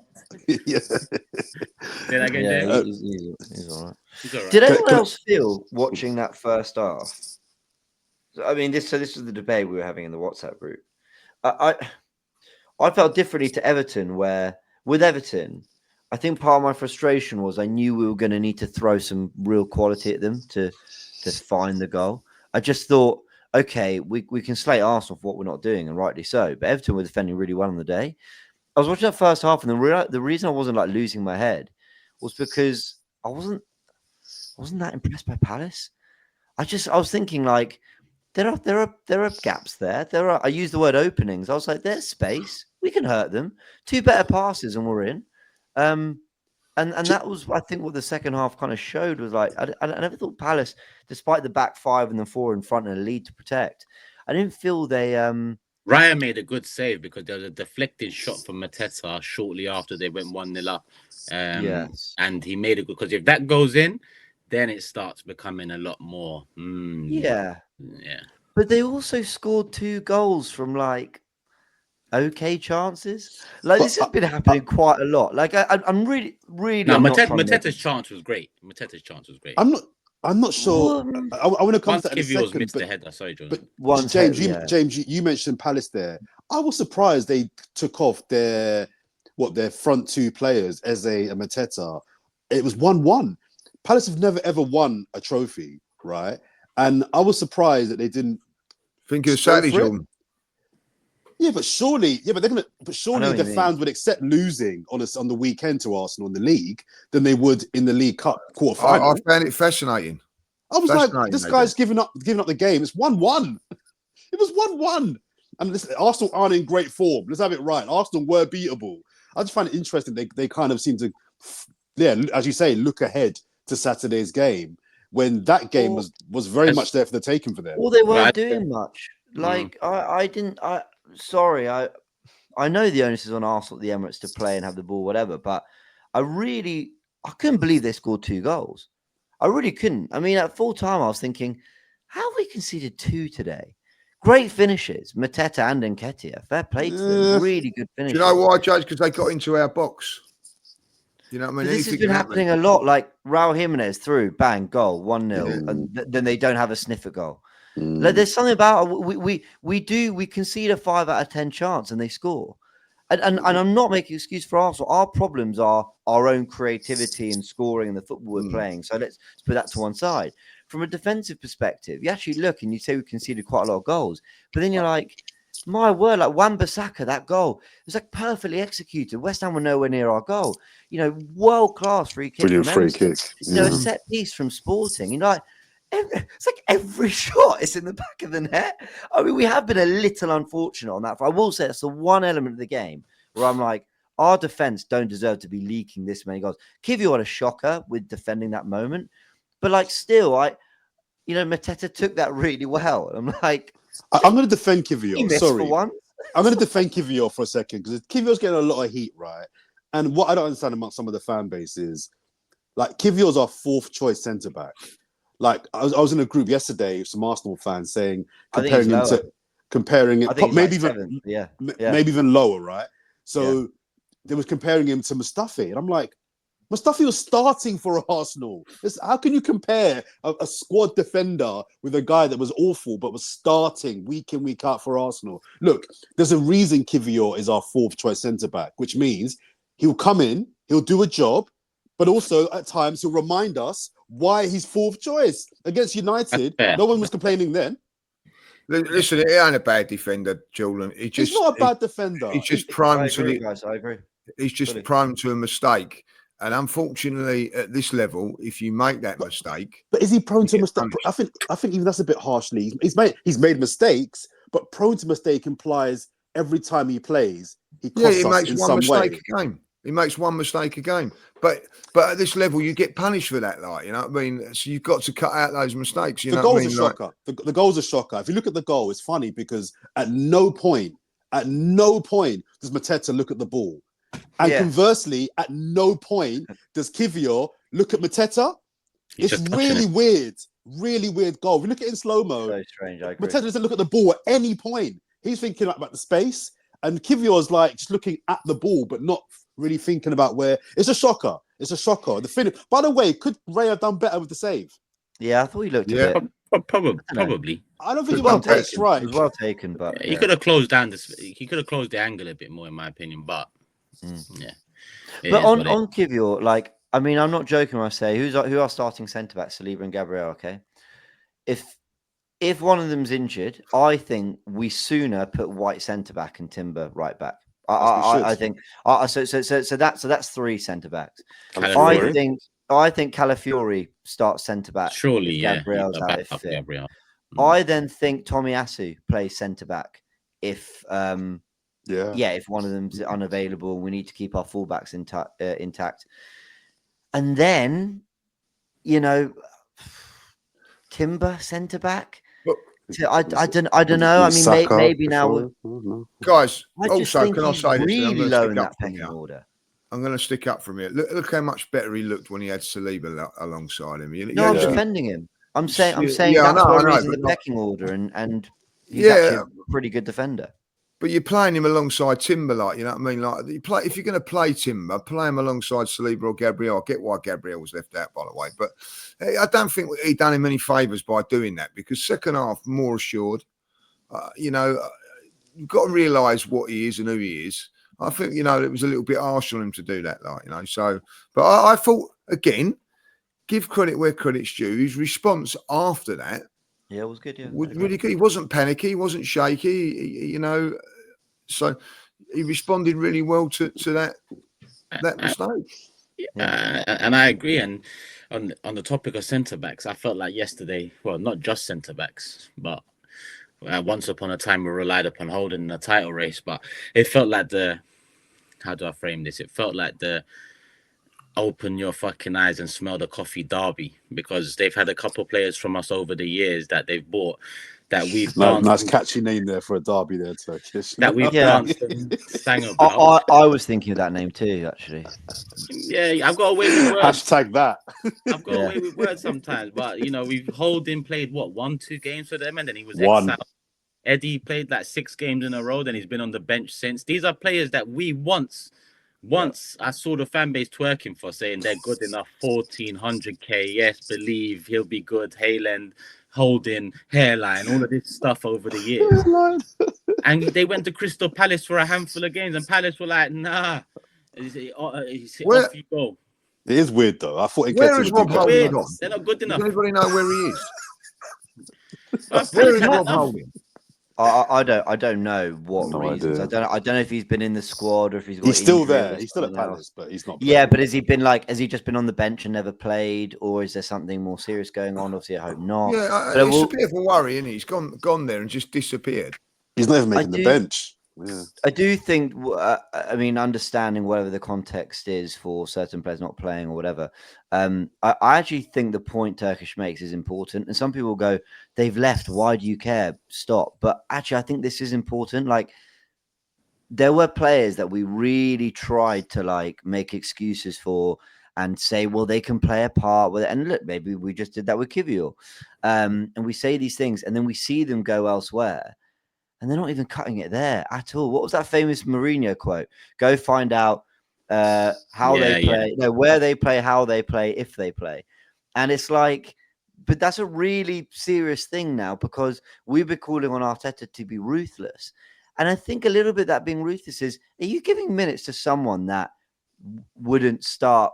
Say that again, James. He's all right. Did anyone else feel watching that first half? I mean, this was the debate we were having in the WhatsApp group. I felt differently to Everton, where with Everton, I think part of my frustration was I knew we were going to need to throw some real quality at them to find the goal. I just thought, okay, we can slate Arsenal for what we're not doing, and rightly so. But Everton were defending really well on the day. I was watching that first half, and the reason I wasn't like losing my head was because I wasn't that impressed by Palace. I was thinking like, there are gaps there. I use the word openings. I was like, there's space. We can hurt them. 2 better passes and we're in. And that was, I think, what the second half kind of showed was like, I never thought Palace, despite the back 5 and the 4 in front and a lead to protect, I didn't feel they. Raya made a good save because there was a deflected shot from Mateta shortly after they went 1-0 up. Yes. And he made it good because if that goes in, then it starts becoming a lot more. Yeah. Yeah. But they also scored 2 goals from like okay chances. Like this has been happening quite a lot. Like I'm really. No, Mateta's chance was great. I'm not sure. I want to come to that in a second. Missed the header. Sorry, John. But James, you mentioned Palace there. I was surprised they took off their front 2 players, Eze and Mateta. It was 1-1. Palace have never ever won a trophy, right? And I was surprised that they didn't think of Saturday, John. Yeah, but surely the fans would accept losing on the weekend to Arsenal in the league than they would in the League Cup quarterfinal. I found it fascinating. I was like, this guy's giving up the game. It's 1-1. It was 1-1. And listen, Arsenal aren't in great form. Let's have it right. Arsenal were beatable. I just find it interesting. They kind of seem to, as you say, look ahead to Saturday's game when that game was very much there for the taking for them. Well, they weren't doing much. Like I know the onus is on Arsenal at the Emirates to play and have the ball, whatever, but I couldn't believe they scored 2 goals. I really couldn't. I mean, at full time, I was thinking, how have we conceded 2 today? Great finishes, Mateta and Nketiah. Fair play to them. Really good finishes. Do you know why, Judge? Because they got into our box. You know what I mean? This has been happening a lot. Like Raul Jimenez through, bang, goal, 1-0, and then they don't have a sniff at goal. Like there's something about we concede a 5 out of 10 chance and they score. And I'm not making excuse for Arsenal. Our problems are our own creativity and scoring and the football we're playing. So let's put that to one side. from a defensive perspective, you actually look and you say we conceded quite a lot of goals, but then you're like, my word, like Wan-Bissaka, that goal, it was like perfectly executed. West Ham were nowhere near our goal. You know, world-class free kick. Brilliant free kick. You know, a set piece from Sporting. You know, like, it's like every shot is in the back of the net. I mean, we have been a little unfortunate on that. I will say that's the one element of the game where I'm like, our defense don't deserve to be leaking this many goals. Kiwior had a shocker with defending that moment, but like still, Mateta took that really well. I'm like, I'm going to defend Kiwior. Sorry, for one. I'm going to defend Kiwior for a second because Kiwior's getting a lot of heat, right? And what I don't understand amongst some of the fan base is, like, Kiwior's our 4th choice centre back. Like, I was in a group yesterday with some Arsenal fans saying, comparing it, maybe even maybe even lower, right? So they was comparing him to Mustafi, and I'm like, Mustafi was starting for Arsenal. How can you compare a squad defender with a guy that was awful but was starting week in, week out for Arsenal? Look, there's a reason Kiwior is our 4th choice centre-back, which means he'll come in, he'll do a job, but also at times he'll remind us why he's 4th choice. Against United, no one was complaining then. Listen, he ain't a bad defender, Julian. He's not a bad defender. He's just prone to guys, I agree. He's just prone to a mistake. And unfortunately, at this level, if you make that mistake, but is he prone to mistake? I think even that's a bit harshly. He's made mistakes, but prone to mistake implies every time he plays, he costs us in some way. He makes one mistake a game. But at this level, you get punished for that, like, you know what I mean? So you've got to cut out those mistakes. You know what I mean? The goal's a shocker. If you look at the goal, it's funny because at no point does Mateta look at the ball. And conversely, at no point does Kiwior look at Mateta. It's really weird goal. If you look at it in slow-mo, so strange. I agree. Mateta doesn't look at the ball at any point. He's thinking about the space, and Kiwior's like just looking at the ball, but not really thinking about where. It's a shocker. The finish. By the way, could Ray have done better with the save? Yeah, I thought he looked a bit. Probably. I don't think it was well strike. It was well taken, but he could have closed down he could have closed the angle a bit more, in my opinion. But But on Kiwior, like, I mean, I'm not joking when I say who are starting centre backs, Saliba and Gabriel. Okay, if one of them's injured, I think we sooner put White centre back and Timber right back. I think so that's 3 centre backs. I think Calafiori starts centre back. Surely, Gabriel's out if fit. I then think Tomiyasu plays centre back if if one of them's unavailable, we need to keep our fullbacks intact. And then, Timber centre back. I don't know. I mean, maybe now, guys. Also, can I say this? Really low in that pecking order. I'm going to stick up from here. Look how much better he looked when he had Saliba alongside him. I'm defending him. I'm saying that's where he's in the pecking order, and he's actually a pretty good defender. But you're playing him alongside Timber, like, you know what I mean? Like, if you're going to play Timber, play him alongside Saliba or Gabriel. I get why Gabriel was left out, by the way. But I don't think he done him any favours by doing that, because second half, more assured. You've got to realise what he is and who he is. I think, it was a little bit harsh on him to do that, like, So, but I thought, again, give credit where credit's due. His response after that, it was good. Yeah, was really good. He wasn't panicky. He wasn't shaky. So he responded really well to that mistake. And I agree. And on the topic of centre backs, I felt like yesterday, well, not just centre backs, but once upon a time we relied upon holding the title race. But it felt like how do I frame this? It felt like the open your fucking eyes and smell the coffee derby, because they've had a couple of players from us over the years that they've bought that we've nice catchy name there for a derby there, Turkish. That we've sang about. I was thinking of that name too, actually. Yeah, I've got away with words. Hashtag that. I've got away with words sometimes, but we've Holding played 1-2 games for them, and then he was exiled. Eddie played like 6 games in a row, then he's been on the bench since. These are players that we once I saw the fan base twerking for, saying they're good enough. 1,400k, yes, believe he'll be good. Hayland, Holding, hairline, all of this stuff over the years. And they went to Crystal Palace for a handful of games, and Palace were like, nah, off you go. It is weird though. I thought Where is Rob Holding on? They're not good enough. Does anybody know where he is? Palace Where is had Rob enough. Holding? I don't know what No reasons. idea. I don't know if he's been in the squad or if he's got He's still injury or there. He's still at something else. Palace, but he's not. Yeah, playing. but has he been like? Has he just been on the bench and never played, or is there something more serious going on? Obviously, I hope not. Yeah, But it's a bit of a worry, isn't he? He's gone there and just disappeared. He's not even making the bench. Yeah. I do think. I mean, understanding whatever the context is for certain players not playing or whatever. I actually think the point Turkish makes is important, and some people go, "They've left. Why do you care? Stop." But actually, I think this is important. Like, there were players that we really tried to like make excuses for and say, well, they can play a part with it. And look, maybe we just did that with Kivior. And we say these things and then we see them go elsewhere and they're not even cutting it there at all. What was that famous Mourinho quote? Go find out how they play, no, where they play, how they play, if they play. And it's like, but that's a really serious thing now because we've been calling on Arteta to be ruthless. And I think a little bit that being ruthless is, are you giving minutes to someone that wouldn't start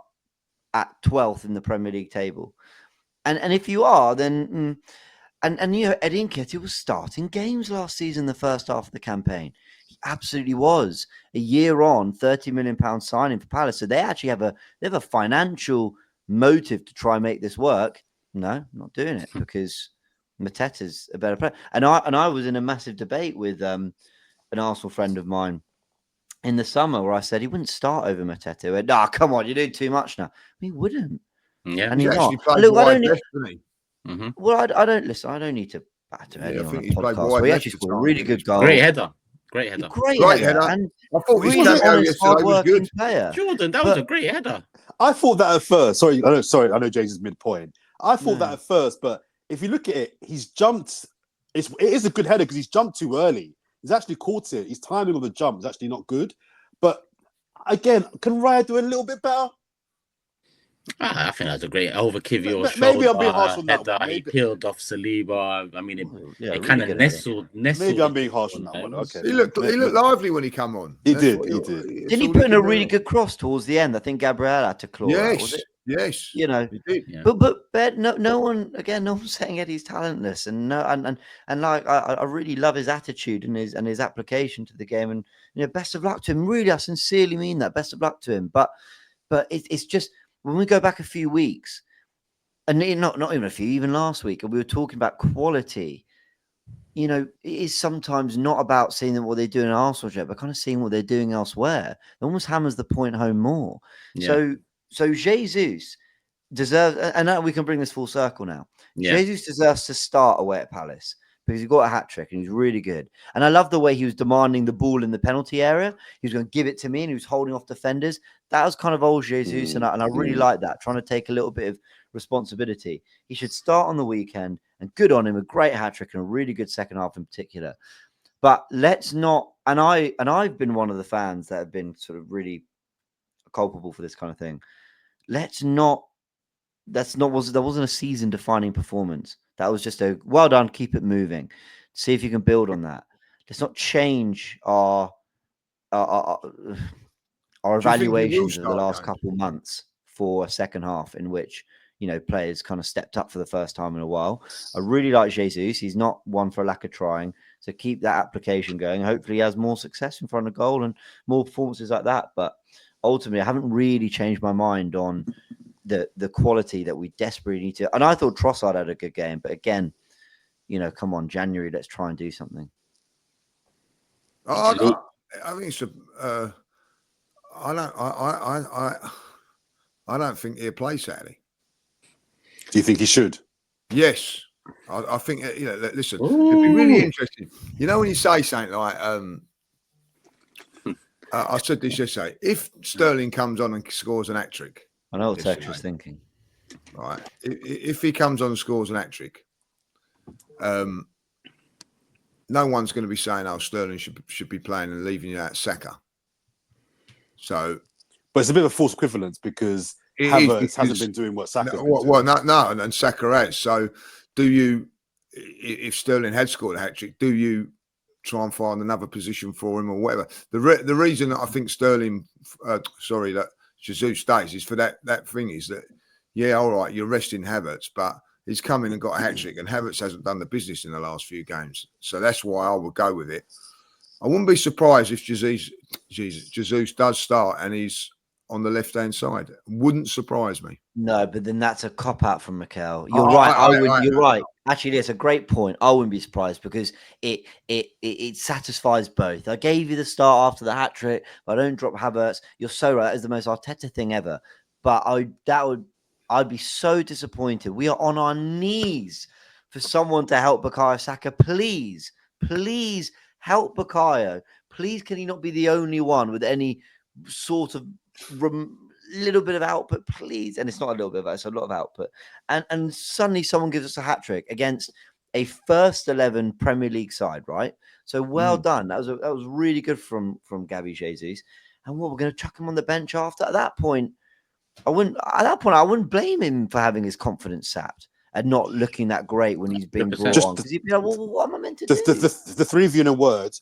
at 12th in the Premier League table? And if you are, then and you know, Eddie Nketiah was starting games last season, the first half of the campaign. He absolutely was. A year on, £30 million signing for Palace. So they actually have a financial motive to try and make this work. No, not doing it because Mateta's a better player. And I was in a massive debate with an Arsenal friend of mine in the summer where I said he wouldn't start over Mateta. He went, "Nah, come on, you're doing too much now." He wouldn't. Yeah, and he's actually played wide left, didn't he? Mm-hmm. Well, I don't listen. I don't need to batter anyone on a podcast. He actually scored a really good goal. Great header. Great header. Great header. And I thought really honest, hard-working player. Jordan, that was a great header. I thought that at first. Sorry, I know James is midpoint. I thought that at first, but if you look at it, he's jumped. It is a good header because he's jumped too early. He's actually caught it. His timing on the jump is actually not good. But again, can Raya do a little bit better? I think that's a great over Kivior shoulder. Maybe I'm being harsh on that one. He peeled off Saliba. I mean, it kind really of nestled. Maybe I'm being harsh on that one. Okay. He looked lively when he came on. He did. Didn't he put in a really good cross towards the end? I think Gabriel had to claw out, was it? Yes. You know, he did. Yeah. But no one's saying Eddie's talentless, and like I really love his attitude and his application to the game, and best of luck to him. Really, I sincerely mean that. Best of luck to him. But it's just. When we go back a few weeks, and not even a few, even last week, and we were talking about quality, it is sometimes not about seeing what they do in Arsenal, but kind of seeing what they're doing elsewhere. It almost hammers the point home more. Yeah. So Jesus deserves, and now we can bring this full circle now. Yeah. Jesus deserves to start away at Palace because he got a hat-trick and he's really good. And I love the way he was demanding the ball in the penalty area. He was going to give it to me and he was holding off defenders. That was kind of old Jesus, and I really like that, trying to take a little bit of responsibility. He should start on the weekend, and good on him, a great hat-trick and a really good second half in particular. But let's not, and I've been one of the fans that have been sort of really culpable for this kind of thing. That wasn't a season-defining performance. That was just a well done, keep it moving. See if you can build on that. Let's not change our evaluations of the last couple of months for a second half in which players kind of stepped up for the first time in a while. I really like Jesus. He's not one for a lack of trying. So keep that application going. Hopefully he has more success in front of goal and more performances like that. But ultimately, I haven't really changed my mind on the quality that we desperately need to. And I thought Trossard had a good game, but again, come on, January, let's try and do something. I think it's I don't think he'll play Saturday. Do you think he should? Yes, I think listen, it'd be really interesting. When you say something like, I said this yesterday. If Sterling comes on and scores an hat-trick, I know what Turkish is thinking. Right, if he comes on and scores an hat-trick, no one's going to be saying, "Oh, Sterling should be playing and leaving you out Saka." So, but it's a bit of a false equivalence because Havertz hasn't been doing what Saka's been doing. No, and Saka has. So, do you, if Sterling had scored a hat-trick, do you try and find another position for him or whatever? The reason that I think that Jesus stays is for that thing is that, yeah, all right, you're resting Havertz, but he's come in and got a hat-trick, and Havertz hasn't done the business in the last few games. So that's why I would go with it. I wouldn't be surprised if Jesus does start and he's on the left-hand side. Wouldn't surprise me. No, but then that's a cop-out from Mikel. You're right. You're right. Actually, it's a great point. I wouldn't be surprised because it satisfies both. I gave you the start after the hat-trick, but I don't drop Havertz. You're so right. That is the most Arteta thing ever. But I'd be so disappointed. We are on our knees for someone to help Bukayo Saka. Please help Bukayo. Please, can he not be the only one with any sort of little bit of output, please? And it's not a little bit of, it's a lot of output. And suddenly someone gives us a hat trick against a first 11 Premier League side, right? So well done. That was really good from Gabby Jesus. And what, we're going to chuck him on the bench after? At that point, I wouldn't blame him for having his confidence sapped and not looking that great when he's being brought on. Because he'd be like, well, what am I meant to do? The three of you in a word,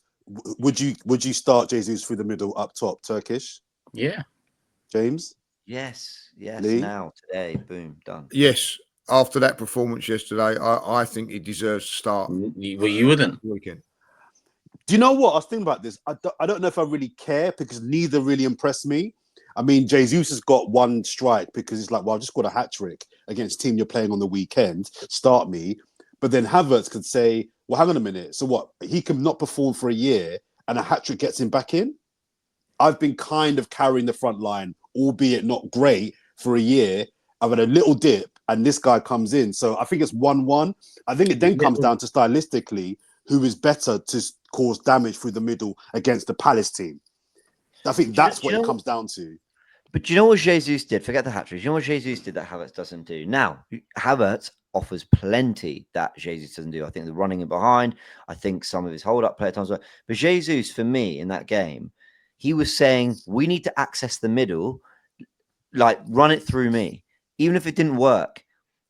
would you start Jesus through the middle up top, Turkish? Yeah. James? Yes. Lee? Now, today, boom, done. Yes. After that performance yesterday, I think he deserves to start. Well, you wouldn't. Weekend. Do you know what? I was thinking about this. I don't know if I really care because neither really impressed me. I mean, Jesus has got one strike because he's like, well, I've just got a hat-trick against team you're playing on the weekend. Start me. But then Havertz could say, well, hang on a minute. So what? He can not perform for a year and a hat-trick gets him back in? I've been kind of carrying the front line, albeit not great, for a year. I've had a little dip and this guy comes in. So I think it's 1-1. I think it then comes down to stylistically who is better to cause damage through the middle against the Palace team. I think that's what it comes down to. But do you know what Jesus did? Forget the hat-trick. You know what Jesus did that Havertz doesn't do? Now, Havertz offers plenty that Jesus doesn't do. I think the running in behind. I think some of his hold-up play at times. But Jesus, for me, in that game, he was saying, we need to access the middle, like run it through me. Even if it didn't work,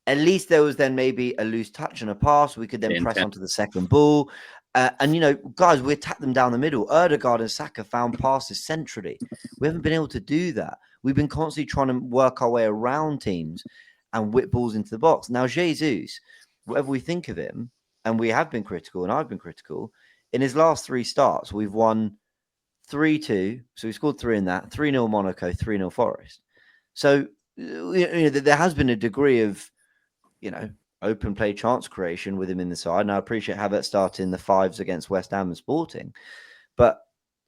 at least there was then maybe a loose touch and a pass. We could then press onto the second ball. And, you know, guys, we attacked them down the middle. Ødegaard and Saka found passes centrally. We haven't been able to do that. We've been constantly trying to work our way around teams and whip balls into the box. Now, Jesus, whatever we think of him, and we have been critical, and I've been critical, in his last 3 starts, we've won 3-2. So we scored 3 in that, 3-0 Monaco, 3-0 Forest. So, you know, there has been a degree of, you know, open play chance creation with him in the side. And I appreciate Havertz starting the 5s against West Ham and Sporting. But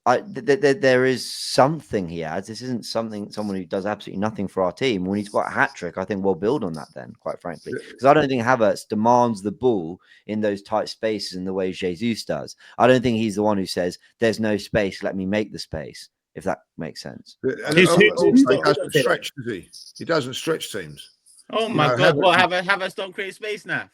there is something he adds. This isn't someone who does absolutely nothing for our team. When he's got a hat-trick, I think we'll build on that then, quite frankly. Because I don't think Havertz demands the ball in those tight spaces in the way Jesus does. I don't think he's the one who says, there's no space, let me make the space, if that makes sense. And he doesn't stretch, does he? He doesn't stretch teams. Oh my God! Well, Havertz don't create space now.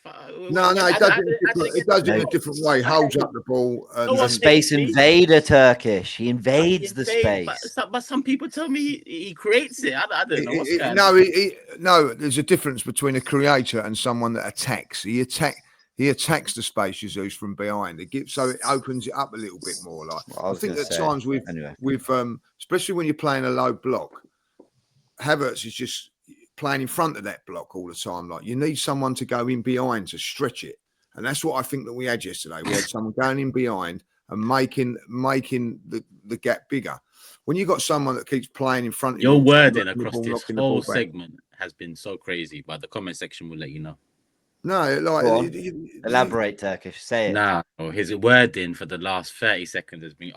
No, it does it in a different way. Holds up the ball. He's a space invader, Turkish. He invades the space. But some people tell me he creates it. I don't know what's going on. No, there's a difference between a creator and someone that attacks. He attacks the space, Jesus, from behind. So it opens it up a little bit more. Like I think at times we've especially when you're playing a low block, Havertz is just playing in front of that block all the time. Like you need someone to go in behind to stretch it. And that's what I think that we had yesterday. We had someone going in behind and making the gap bigger. When you got someone that keeps playing in front of you. Your wording across this whole segment has been so crazy, but the comment section will let you know. No, like elaborate, Turkish. Say it. Nah, his wording for the last 30 seconds has been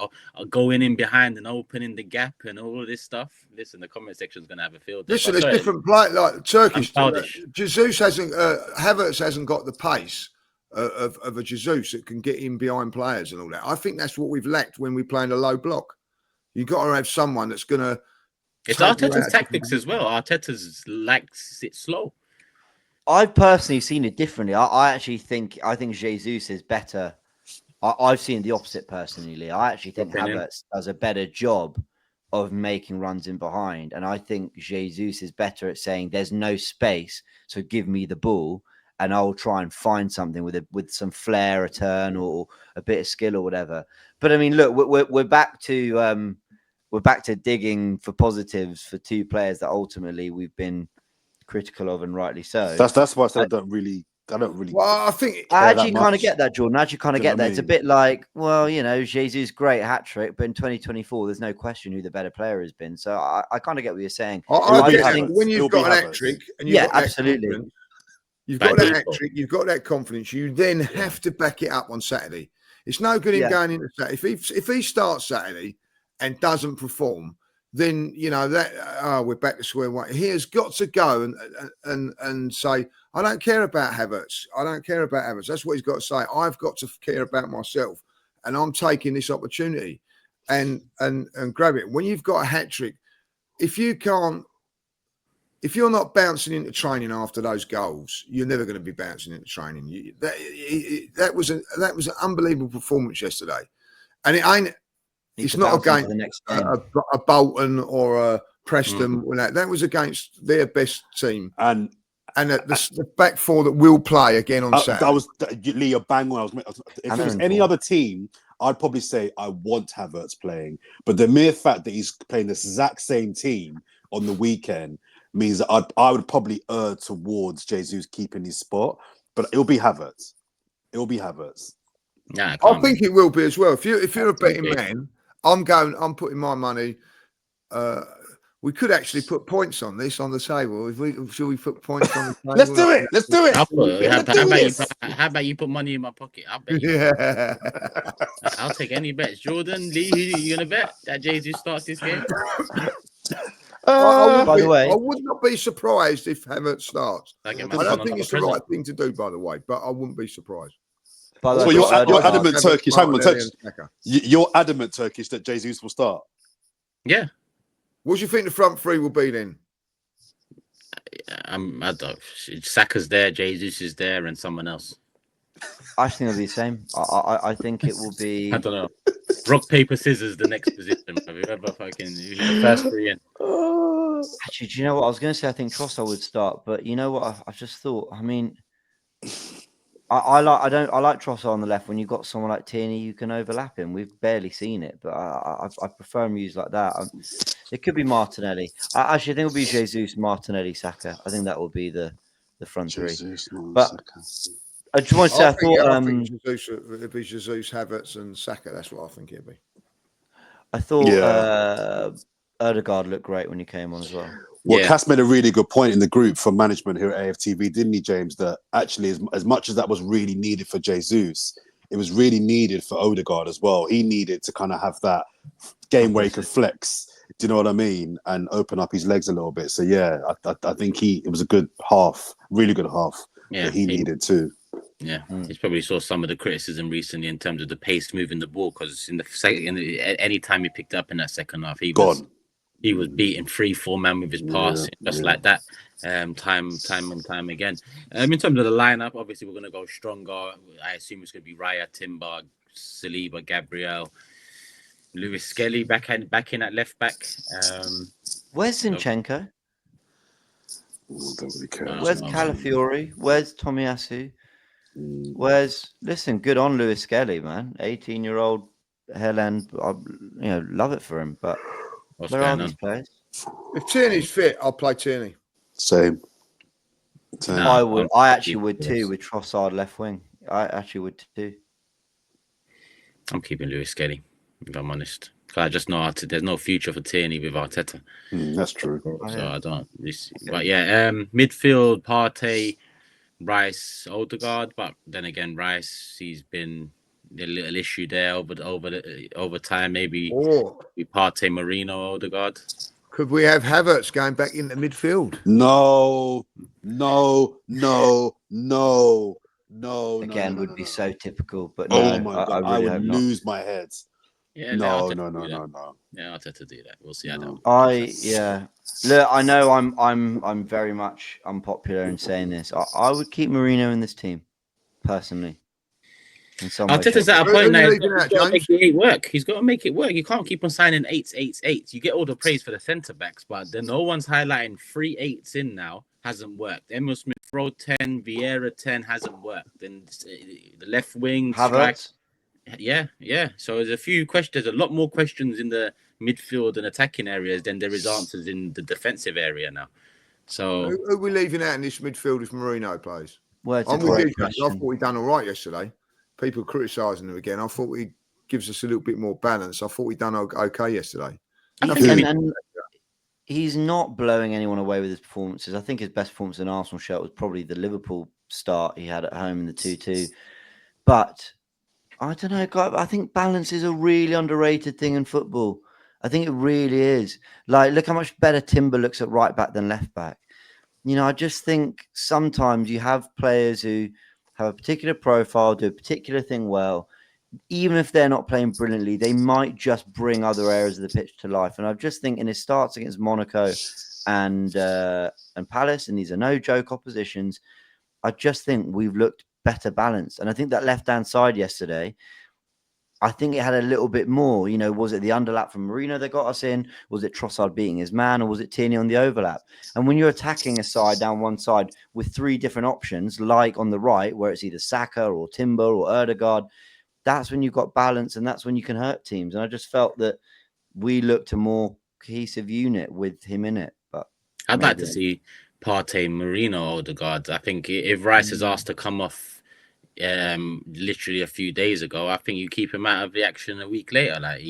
going in behind and opening the gap and all of this stuff. Listen, the comment section is going to have a field day. Listen, there's different play, like Turkish. Jesus hasn't, Havertz hasn't got the pace of a Jesus that can get in behind players and all that. I think that's what we've lacked when we're playing a low block. You've got to have someone that's going to. It's Arteta's tactics as well. Arteta's likes it slow. I've personally seen it differently. I think Jesus is better. I've seen the opposite personally. I actually think Havertz does a better job of making runs in behind. And I think Jesus is better at saying there's no space, so give me the ball and I'll try and find something with some flair, a turn or a bit of skill or whatever. But I mean, look, we're back to we're back to digging for positives for two players that ultimately we've been critical of, and rightly so. That's why I said I don't really. Well, I think I actually kind of get that, Jordan. I actually kind of get that. It's a bit like, well, Jesus, great hat trick, but in 2024, there's no question who the better player has been. So I kind of get what you're saying. I think when you've got an hat trick and you've got absolutely. You've got that hat trick, you've got that confidence. You then have to back it up on Saturday. It's no good him going into Saturday. If he starts Saturday and doesn't perform, then we're back to square one. He has got to go and say, I don't care about Havertz. I don't care about Havertz. That's what he's got to say. I've got to care about myself, and I'm taking this opportunity and grab it. When you've got a hat trick, if you're not bouncing into training after those goals, you're never going to be bouncing into training. That was an unbelievable performance yesterday, and it ain't. It's not against a Bolton or a Preston. That was against their best team, and the back four that will play again on Saturday. That was Lee, you're bang on. If it was any other team, I'd probably say I want Havertz playing, but the mere fact that he's playing the exact same team on the weekend means that I would probably err towards Jesus keeping his spot, but it'll be Havertz. Yeah, I think it will be as well. If you're a betting man, I'm putting my money. We could actually put points on this on the table. Should we put points on the table? Let's do it. How about you put money in my pocket? I'll bet. I'll take any bets. Jordan, Lee, who you gonna bet that Jesus starts this game? By the way, I would not be surprised if Havertz starts. I don't think it's the right thing to do, by the way, but I wouldn't be surprised. So you're adamant Turkish. Hang on, Turkish. You're adamant Turkish that Jesus will start. Yeah. What do you think the front three will be then? I don't. Saka's there, Jesus is there, and someone else. I think it'll be the same. I think it will be. I don't know. Rock, paper, scissors. The next position. Whoever fucking the first three in. Actually, do you know what I was going to say? I think Trossard would start, but you know what? I just thought. I mean, I like Trossard on the left. When you've got someone like Tierney, you can overlap him. We've barely seen it, but I prefer him used like that. It could be Martinelli. I think it'll be Jesus, Martinelli, Saka. I think that will be the front three. But I just want to say, I think it'd be Jesus, Havertz, and Saka. That's what I think it'd be. I thought Odegaard looked great when he came on as well. Well, Cass made a really good point in the group from management here at AFTV, didn't he, James? That actually, as much as that was really needed for Jesus, it was really needed for Odegaard as well. He needed to kind of have that game where he could flex. Do you know what I mean? And open up his legs a little bit. So yeah, I think it was a good half, really good half that he needed too. Yeah, he's probably saw some of the criticism recently in terms of the pace moving the ball, because in the second, any time he picked up in that second half, he was beating 3-4 man with his passing, just like that, time and time again. In terms of the lineup, obviously we're going to go stronger. I assume it's going to be Raya, Timber, Saliba, Gabriel, Lewis Skelly back in at left back. Where's Zinchenko? Don't really care. Where's Calafiori? Where's Tomiyasu? Listen, good on Lewis Skelly, man. 18-year-old Helen, love it for him. But where are these players? If Tierney's fit, I'll play Tierney. Same. I would. I actually would too with Trossard left wing. I actually would too. I'm keeping Lewis Skelly, if I'm honest. I just know there's no future for Tierney with Arteta. That's true. So I don't. But midfield, Partey, Rice, Odegaard. But then again, Rice, he's been a little issue there over time. Maybe we Partey, Marino, Odegaard. Could we have Havertz going back into midfield? No. Again, would be so typical. But oh my God, I really would lose my head. Yeah, no. Yeah, I'll have to do that. We'll see how that. Look, I know I'm very much unpopular in saying this. I would keep Marino in this team, personally. Arteta's at a point now. He's got to make the 8 work. He's got to make it work. You can't keep on signing 8s. You get all the praise for the centre backs, but then no one's highlighting 3 8s in now. Hasn't worked. Emil Smith Rowe 10, Vieira 10 hasn't worked. Then the left wing Havertz. Yeah. So there's a few questions. There's a lot more questions in the midfield and attacking areas than there is answers in the defensive area now. So who are we leaving out in this midfield if Marino plays? Well, it's a I'm with great you, James. I question. thought we done all right yesterday. People criticising him again. I thought he gives us a little bit more balance. I thought we done okay yesterday. I think And he's not blowing anyone away with his performances. I think his best performance in Arsenal shirt was probably the Liverpool start he had at home in the 2-2. But I don't know, guys. I think balance is a really underrated thing in football. I think it really is. Like, look how much better Timber looks at right back than left back. I just think sometimes you have players who have a particular profile, do a particular thing well. Even if they're not playing brilliantly, they might just bring other areas of the pitch to life. And I just think in his starts against Monaco and Palace, and these are no joke oppositions, I just think we've looked better balanced. And I think that left-hand side yesterday, I think it had a little bit more. Was it the underlap from Marino that got us in? Was it Trossard beating his man? Or was it Tierney on the overlap? And when you're attacking a side down one side with three different options, like on the right, where it's either Saka or Timber or Ødegaard, that's when you've got balance and that's when you can hurt teams. And I just felt that we looked a more cohesive unit with him in it. But I'd like to see Partey, Marino, Ødegaard. I think if Rice is asked to come off literally a few days ago, I think you keep him out of the action a week later. Like,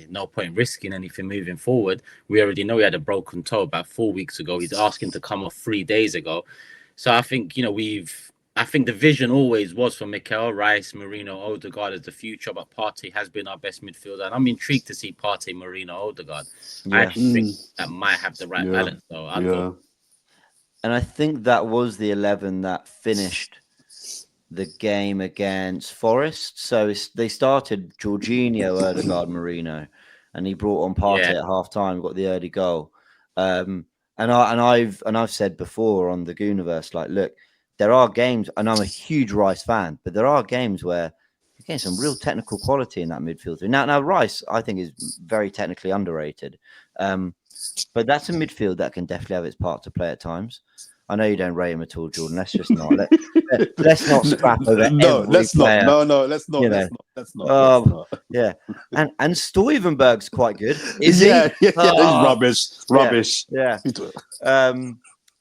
no point risking anything moving forward. We already know he had a broken toe about 4 weeks ago. He's asking to come off 3 days ago. So I think, I think the vision always was for Mikel, Rice, Marino, Ødegaard as the future, but Partey has been our best midfielder. And I'm intrigued to see Partey, Marino, Ødegaard. I actually think that might have the right balance. So And I think that was the 11 that finished the game against Forest. So they started Jorginho, Ødegaard, Marino, and he brought on Partey at half time, got the early goal. And I've said before on the Gooniverse, like, look, there are games, and I'm a huge Rice fan, but there are games where you're getting some real technical quality in that midfield. Now Rice, I think, is very technically underrated. But that's a midfield that can definitely have its part to play at times. I know you don't rate him at all, Jordan. Let's just not. Let's not scrap over let's player. not. Let's not. Yeah. And Stuyvenberg's quite good. Is he? Yeah, he's rubbish. Yeah.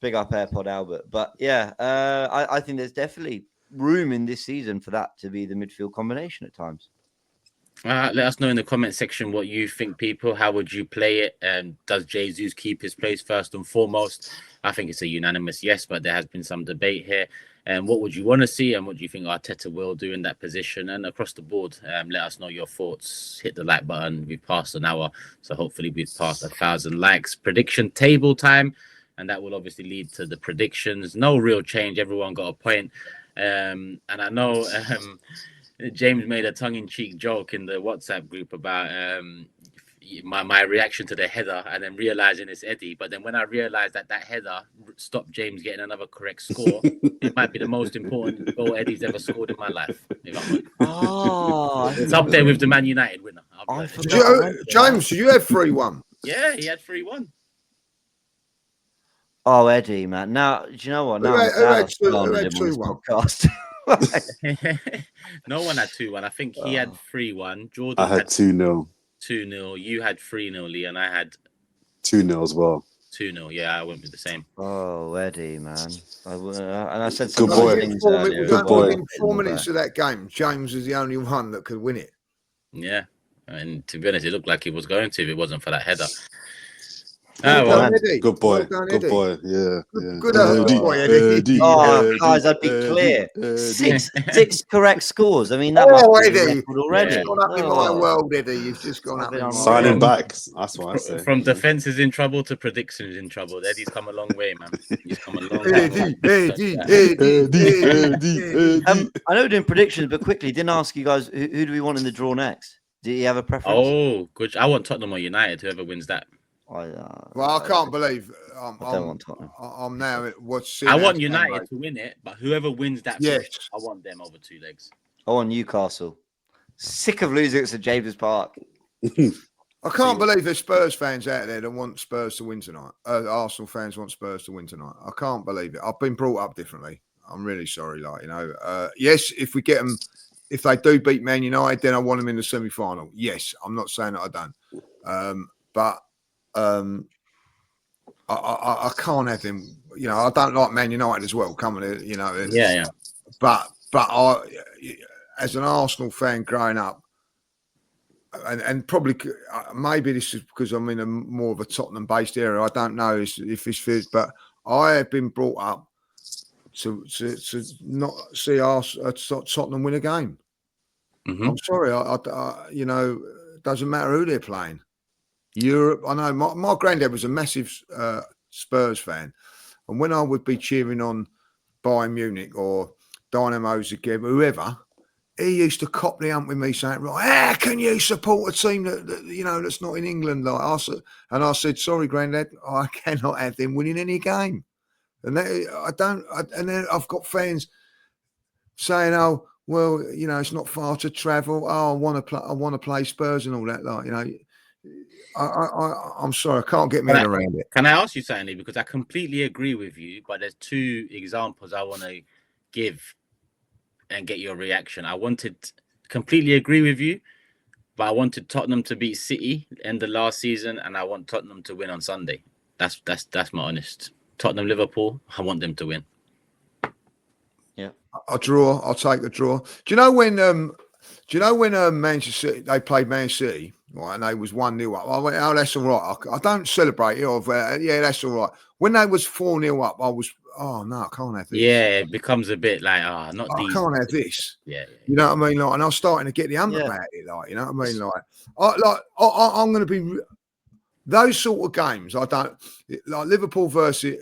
Big up AirPod Albert. But yeah, I think there's definitely room in this season for that to be the midfield combination at times. Let us know in the comment section what you think, people. How would you play it? Does Jesus keep his place first and foremost? I think it's a unanimous yes, but there has been some debate here. And what would you want to see, and what do you think Arteta will do in that position? And across the board, let us know your thoughts. Hit the like button. We've passed an hour, so hopefully we've passed 1,000 likes. Prediction table time, and that will obviously lead to the predictions. No real change. Everyone got a point. And I know James made a tongue-in-cheek joke in the WhatsApp group about my reaction to the header, and then realizing it's Eddie. But then when I realized that header stopped James getting another correct score, it might be the most important goal Eddie's ever scored in my life. It's up there with the Man United winner. James, you had 3-1. Yeah, he had 3-1. Oh, Eddie, man. Now, do you know what? Now who had 2-1? Podcast. No one had 2-1. I think he had 3-1. Jordan I had 2-0. 2-0. You had 3-0, Lee, and I had 2-0 as well. 2-0. Yeah, I went with the same. Oh, Eddie, man. And I said good boy. Good boy. In 4 minutes of that game, James was the only one that could win it. Yeah. And to be honest, it looked like he was going to if it wasn't for that header. Good boy. Good boy. Yeah. Good boy, Eddie. Guys, I'd be clear. Six correct scores. I mean, that must be Eddie. already. You've gone up in my world, Eddie. You've just gone up in my Signing back. That's what I say. From defenses in trouble to predictions in trouble. Eddie's come a long way, man. He's come a long way. Eddie. I know we're doing predictions, but quickly, didn't ask you guys who do we want in the draw next? Do you have a preference? Oh, good. I want Tottenham or United, whoever wins that. I can't believe I don't want Tottenham. I'm now I want United to win it, but whoever wins that, I want them over 2 legs. I want Newcastle. Sick of losing at St James's Park. I can't believe there's Spurs fans out there that want Spurs to win tonight. Arsenal fans want Spurs to win tonight. I can't believe it. I've been brought up differently. I'm really sorry. Yes, if we get them if they do beat Man United, then I want them in the semi-final. Yes, I'm not saying that I don't, but I can't have them. You know, I don't like Man United as well. Coming, you know, yeah. But I, as an Arsenal fan growing up, and probably maybe this is because I'm in a more of a Tottenham-based area. I don't know if this fits, but I have been brought up to not see Tottenham win a game. Mm-hmm. I'm sorry, I you know, it doesn't matter who they're playing. Europe, I know my granddad was a massive Spurs fan, and when I would be cheering on Bayern Munich or Dynamo Zagreb, whoever, he used to cop the hump with me saying, "Right, how can you support a team that you know that's not in England?" Like I said, "Sorry, Granddad, I cannot have them winning any game." And and then I've got fans saying, "Oh, well, you know, it's not far to travel. Oh, I want to play Spurs and all that." Like, you know, I'm sorry, I can't get my head around it. Can I ask you something? Because I completely agree with you, but there's two examples I want to give and get your reaction. I wanted completely agree with you, but I wanted Tottenham to beat City in the last season, and I want Tottenham to win on Sunday. That's my honest. Tottenham Liverpool, I want them to win. Yeah, I'll draw. I'll take the draw. Do you know when Manchester City, they played Man City, right, and they was 1-0 up? I went, oh, that's all right. I don't celebrate it. Yeah, that's all right. When they was 4-0 up, I was, oh no, I can't have this. Yeah, it becomes a bit like, I can't have this. Yeah. You know what I mean? Like, and I was starting to get the hump about it. Like, you know what I mean? I'm going to be those sort of games. I don't like Liverpool versus.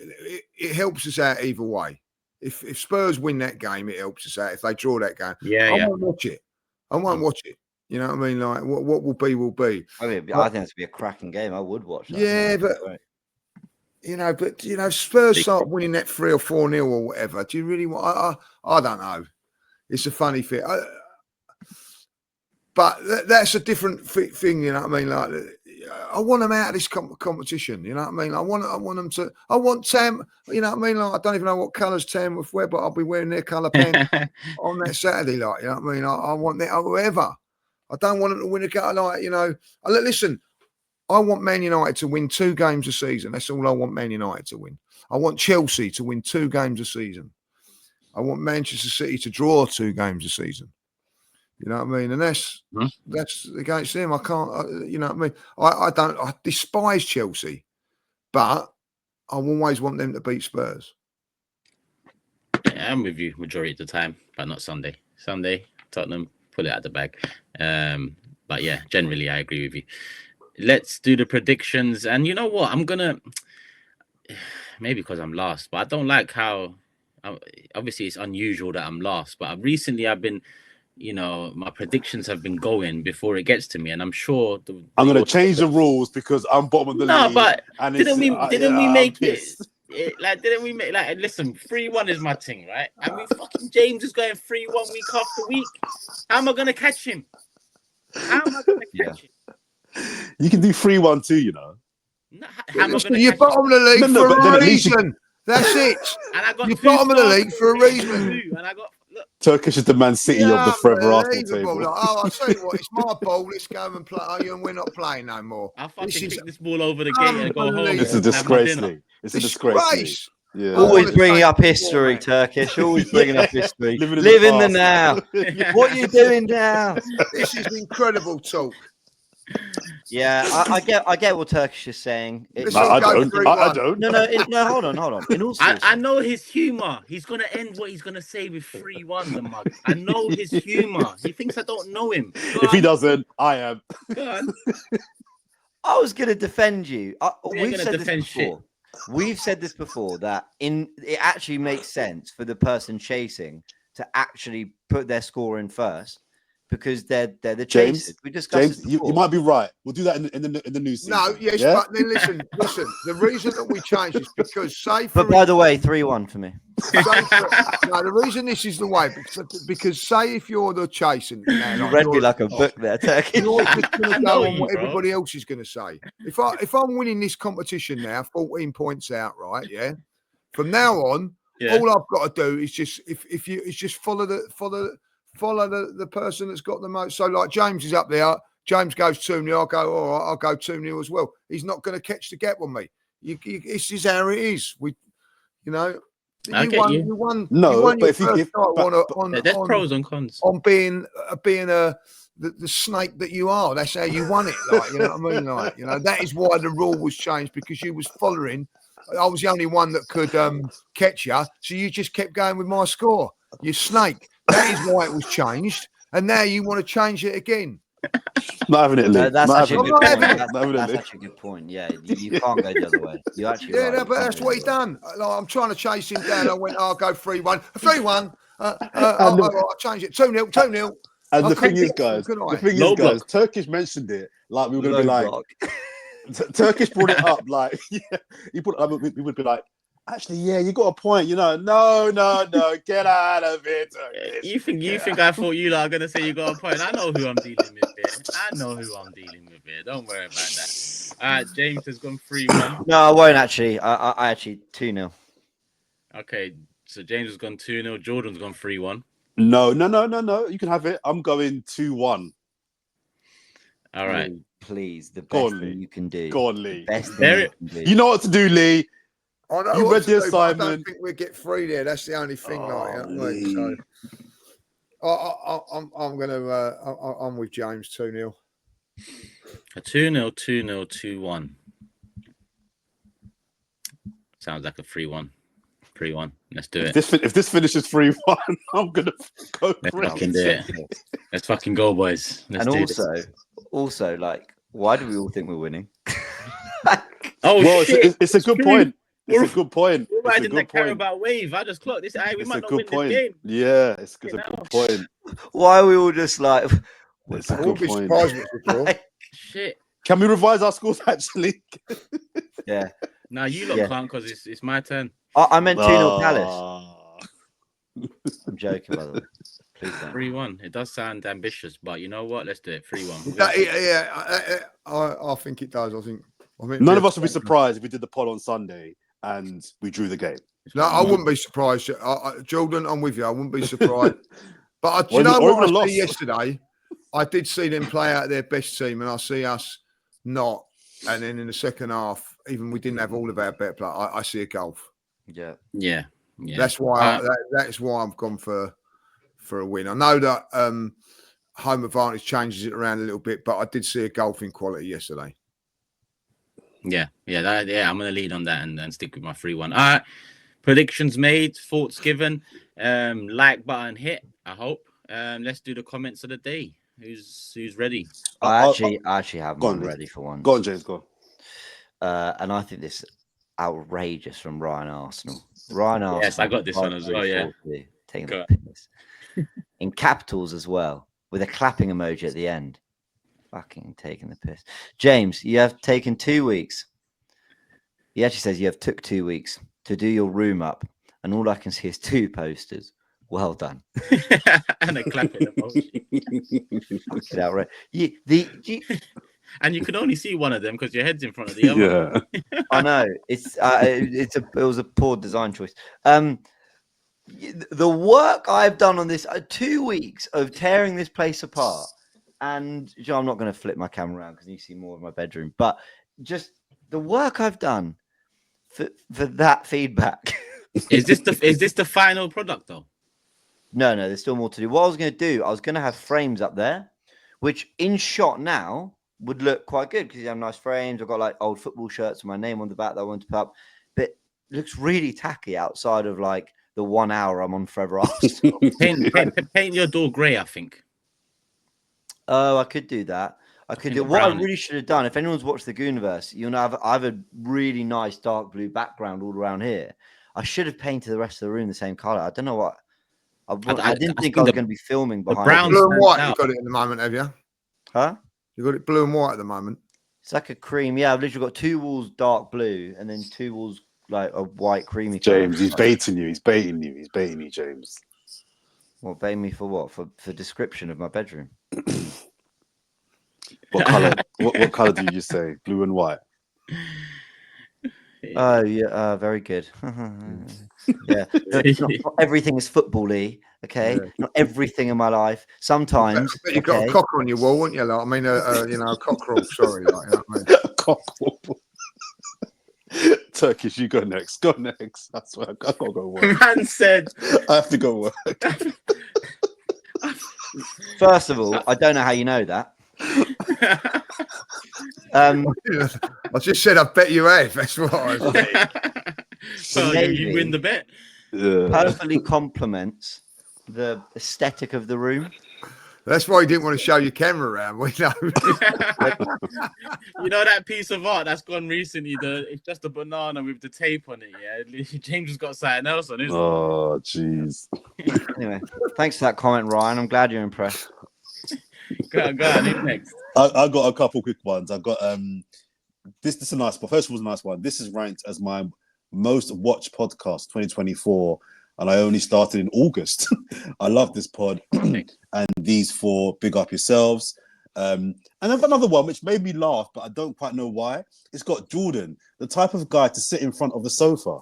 It helps us out either way. If Spurs win that game, it helps us out. If they draw that game, I won't watch it. I won't watch it. You know what I mean? Like, what will be, will be. I mean, I think it's be a cracking game. I would watch that. Yeah, but Spurs start winning that 3 or 4-0 or whatever. Do you really want? I don't know. It's a funny thing. But that's a different thing. You know what I mean? Like, I want them out of this competition. You know what I mean? I want them to. I want Tam. You know what I mean? Like, I don't even know what colours Tam wear, but I'll be wearing their colour pants on that Saturday. Like, you know what I mean? I want that. Whoever. I don't want them to win a game. Like, you know. Listen. I want Man United to win 2 games a season. That's all I want Man United to win. I want Chelsea to win 2 games a season. I want Manchester City to draw 2 games a season. You know what I mean? And that's against them. I can't, you know what I mean? I despise Chelsea, but I always want them to beat Spurs. Yeah, I'm with you majority of the time, but not Sunday. Sunday, Tottenham, put it out the bag. But yeah, generally I agree with you. Let's do the predictions. And you know what? I'm gonna maybe because I'm last, but I don't like how obviously it's unusual that I'm last, but recently I've been, you know, my predictions have been going before it gets to me, and I'm sure I'm going to change the rules because I'm bottom of the league. No, but and didn't we make it? Didn't we make like? Listen, 3-1 is my thing, right? And we fucking James is going 3-1 week after week. How am I going to catch him? How am I going to catch him? You can do 3-1 too, you know. No, you're bottom of the league for a reason. That's it. And I got you're bottom of the league for a reason. And I got Turkish is the Man City of the Fourever Arsenal table. Like, I'll tell you what, it's my ball. Let's go and play. And we're not playing no more. I'll fucking kick this ball over the gate and go home. It's a disgrace, Lee. It's a disgrace. Yeah. Always bringing up history, Turkish. Always bringing up history. Live in the now. What are you doing now? This is incredible talk. Yeah, I get what Turkish is saying. I don't. No, hold on. In all I know his humor. He's gonna end what he's gonna say with 3-1. The mug. I know his humor. He thinks I don't know him. If he doesn't, I am. Go on. I was gonna defend you. We've said this before. We've said this before that it actually makes sense for the person chasing to actually put their score in first. Because they're the chasers. We discussed James, you might be right. We'll do that in the new season. No, yes, yeah? But then listen. The reason that we changed is because by the way, 3-1 for me. The reason this is the way because say if you're the chasing, you read me like a book there, Turkey. You're just going to go on what everybody else is going to say. If I'm winning this competition now, 14 points out, right? Yeah. From now on, all I've got to do is just if you just follow follow the person that's got the most. So like James is up there. James goes 2-0. I'll go, all right, I'll go 2-0 as well. He's not going to catch the gap on me. This is how it is. You won. No, you won but your first title there's pros and cons on being the snake that you are. That's how you won it. Like, you know what I mean? Like, you know, that is why the rule was changed, because you was following. I was the only one that could catch you, so you just kept going with my score. You snake. That is why it was changed, and now you want to change it again. Not having it, Lee. That's actually a good point. That's actually a good point. Yeah, you can't go the other way. You actually but that's what he done. Like, I'm trying to chase him down. I went, I'll go 3-1. 3-1. I'll change it. 2-0. 2-0. And the thing is, guys, Turkish mentioned it like we were going to be like, Turkish brought it up like, he put we would be like, actually, yeah, you got a point, you know. No, get out of it. You think I thought you are gonna say you got a point? I know who I'm dealing with here. Don't worry about that. All right, James has gone 3-1. No, I won't actually. I actually 2-0. Okay, so James has gone 2-0. Jordan's gone 3-1. No. You can have it. I'm going 2-1. All right. Lee, please, the best thing you can do. Go on, Lee. Best thing you can do. You know what to do, Lee. I know you read the assignment. I don't think we get 3 there. That's the only thing. So I'm with James 2-0. A 2-0, 2-0, 2-1. Sounds like a 3-1. 3-1. Let's do it. If this finishes 3-1, I'm gonna go crazy. Let's fucking do it. Let's fucking go, boys. Also, like, why do we all think we're winning? Shit. It's a good point. It's a good point. We're riding the Carabao wave. I just clocked this. We might not win this game. Yeah, it's a good point. Why are we all just like? It's a good point. Shit. Can we revise our scores actually? Yeah. No, you lot can't because it's my turn. I meant 2-0 Palace. I'm joking, by the way. Please don't. 3-1. It does sound ambitious, but you know what? Let's do it. 3-1. I think it does. I think none of us would be surprised if we did the pod on Sunday and we drew the game. No, I wouldn't be surprised. Jordan, I'm with you. I wouldn't be surprised. But you know what I see yesterday? I did see them play out their best team, and I see us not. And then in the second half, even we didn't have all of our better play. I see a goal. Yeah. That's why. That's why I've gone for a win. I know that home advantage changes it around a little bit, but I did see a golfing quality yesterday. Yeah. I'm going to lead on that and stick with my 3-1. All right. Predictions made, thoughts given, like button hit, I hope. Let's do the comments of the day. Who's ready? I actually have one ready for one. Go on, James, go on. And I think this is outrageous from Ryan Arsenal. Ryan Arsenal. Yes, I got this one as well, yeah. Taking the piss. In capitals as well, with a clapping emoji at the end. Fucking taking the piss. James, you have taken 2 weeks. He actually says you have took 2 weeks to do your room up, and all I can see is 2 posters. Well done. And a clapping emoji. And you can only see one of them because your head's in front of the other. Yeah. I know. It was a poor design choice. The work I've done on this 2 weeks of tearing this place apart, and I'm not going to flip my camera around because you see more of my bedroom, but just the work I've done for that feedback. Is this the final product though? No, there's still more to do. What I was going to do, I was going to have frames up there, which in shot now would look quite good because you have nice frames. I've got like old football shirts with my name on the back that I want to put up, but it looks really tacky outside of like the 1 hour I'm on Fourever. paint your door grey, I think. Oh, I could do that. I could do what I really should have done. If anyone's watched the Gooniverse, you'll know I have a really nice dark blue background all around here. I should have painted the rest of the room the same color. I don't know what. I didn't think I was going to be filming behind brown. Blue and white. You got it at the moment, have you? Huh? You got it blue and white at the moment. It's like a cream. Yeah, I've literally got 2 walls dark blue and then 2 walls like a white creamy. James, he's baiting you. He's baiting you, James. Well, bait me for what? For description of my bedroom. What color? what color do you say? Blue and white. Oh yeah, very good. Yeah, not everything is football-y. Okay, not everything in my life. Sometimes you've got a cocker on your wall, wouldn't you? Like, I mean, a cockerel. Sorry, like, you know what I mean? Cockerel. Turkish, you go next. Go next. That's why I gotta go work. Man said, I have to go work. First of all, I don't know how you know that. I just said I bet you have. That's what I was saying. Well, you win the bet. Yeah. Perfectly complements the aesthetic of the room. That's why you didn't want to show your camera around. We know. You know that piece of art that's gone recently? It's just a banana with the tape on it. Yeah, James has got something else on it. Oh, jeez. Anyway, thanks for that comment, Ryan. I'm glad you're impressed. Go on, who's next? I got a couple quick ones. I got this is a nice one. First of all, a nice one. This is ranked as my most watched podcast 2024, and I only started in August. I love this pod. And these four, big up yourselves. And I've got another one which made me laugh, but I don't quite know why. It's got Jordan, the type of guy to sit in front of the sofa.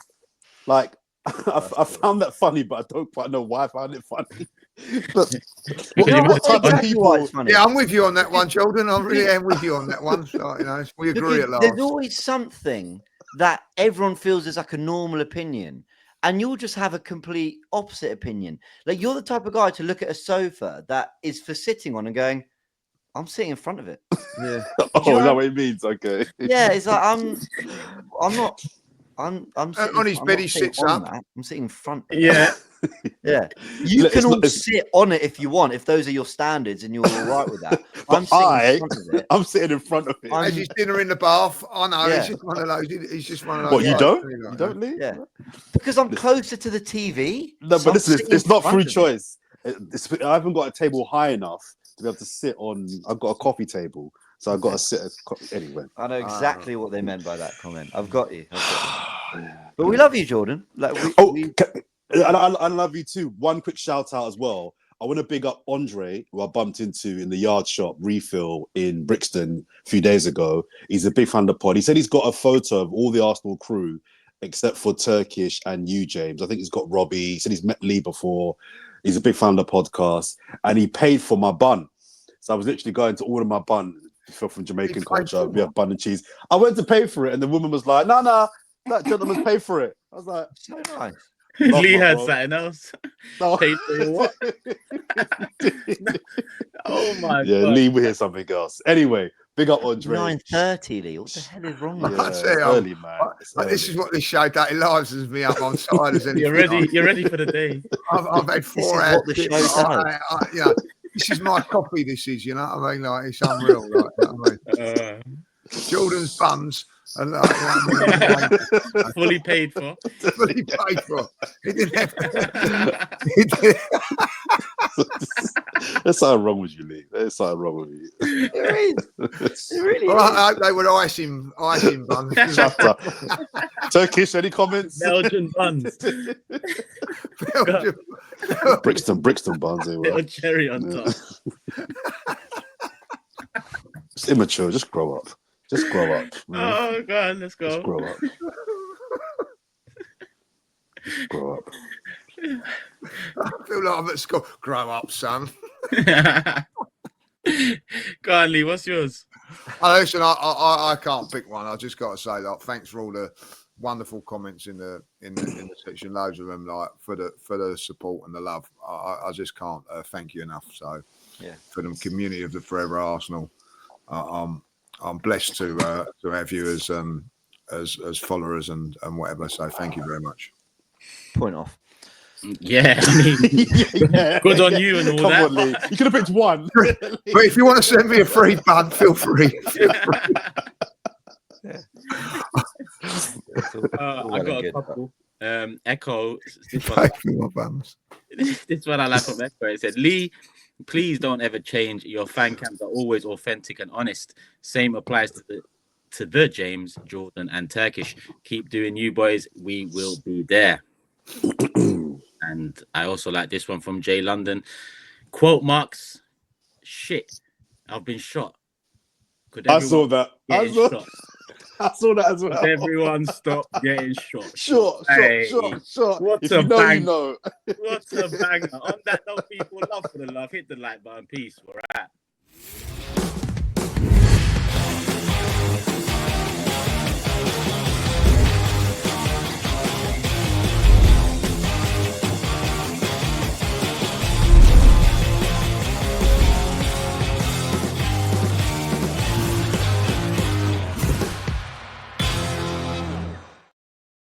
Like, I found that funny, but I don't quite know why I found it funny. But what type of people? Yeah, I'm with you on that one, Jordan. I really am with you on that one. So, you know, we agree at last. There's always something that everyone feels is like a normal opinion, and you'll just have a complete opposite opinion. Like, you're the type of guy to look at a sofa that is for sitting on and going, I'm sitting in front of it. Yeah. Oh, is that what it means? Okay. Yeah, it's like I'm not. I'm sitting on his bed. He sits up. That. I'm sitting in front of it. Yeah. Yeah. You can all sit on it if you want, if those are your standards and you're all right with that. I'm sitting in front of it. I'm sitting in front of it. As his dinner in the bath. I know. Yeah. He's just one of those. He's just one of those. What, you don't? You don't, Lee? Yeah. Because I'm closer to the TV. No, but listen, it's not through choice. I haven't got a table high enough to be able to sit on. I've got a coffee table, so I've got to sit anyway. I know exactly what they meant by that comment. I've got you. But we love you, Jordan. Like, I love you too. One quick shout out as well. I want to big up Andre, who I bumped into in the yard shop refill in Brixton a few days ago. He's a big fan of the pod. He said he's got a photo of all the Arsenal crew except for Turkish and you, James. I think he's got Robbie. He said he's met Lee before. He's a big fan of the podcast, and he paid for my bun. So I was literally going to order my bun. From Jamaican culture, we have bun and cheese. I went to pay for it, and the woman was like, "No, that gentleman's paid for it." I was like, "So nice." Lee had something else. No. Paid for your what? Oh my god! Yeah, Lee will hear something else. Anyway, big up Andre. 9:30, Lee. What the hell is wrong with you? Yeah, early, man. This is what this show that lives me up. I'm tired as anything. You're ready for the day. I've had 4 hours. What the show does. Yeah. This is my coffee. This is, you know what I mean? Like, it's unreal, right? You know what I mean? Jordan's buns and fully paid for. Fully paid for. He didn't have There's something wrong with you, Lee. There's something wrong with you. There is. It really is. I hope they would ice him buns. Shut up. Turkish, any comments? Belgian buns. Brixton buns. Little cherry on top. It's immature. Just grow up. Just grow up. Oh, God, let's go. Just grow up. Just grow up. I feel like I'm at school. Grow up, son. Go on, Lee. What's yours? Listen, I can't pick one. I just got to say, like, thanks for all the wonderful comments in the section. Loads of them, like, for the support and the love. I just can't thank you enough. So, yeah, for the community of the Fourever Arsenal, I'm blessed to have you as followers and whatever. So, thank you very much. Point off. Yeah, I mean, yeah. Good on you and all Come that. On, Lee. You could have picked one. But if you want to send me a free bun, feel free. I got a couple. Echo. This one I like from Echo. It said, Lee, please don't ever change. Your fan cams are always authentic and honest. Same applies to the James, Jordan, and Turkish. Keep doing you, boys. We will be there. And I also like this one from Jay London. Quote marks, shit, I've been shot. Could I saw that. I saw that as well. Everyone stop getting shot. Shot. What If a you know, bang. you know. What a banger. On that note, people, love for the love. Hit the like button. Peace. We're out.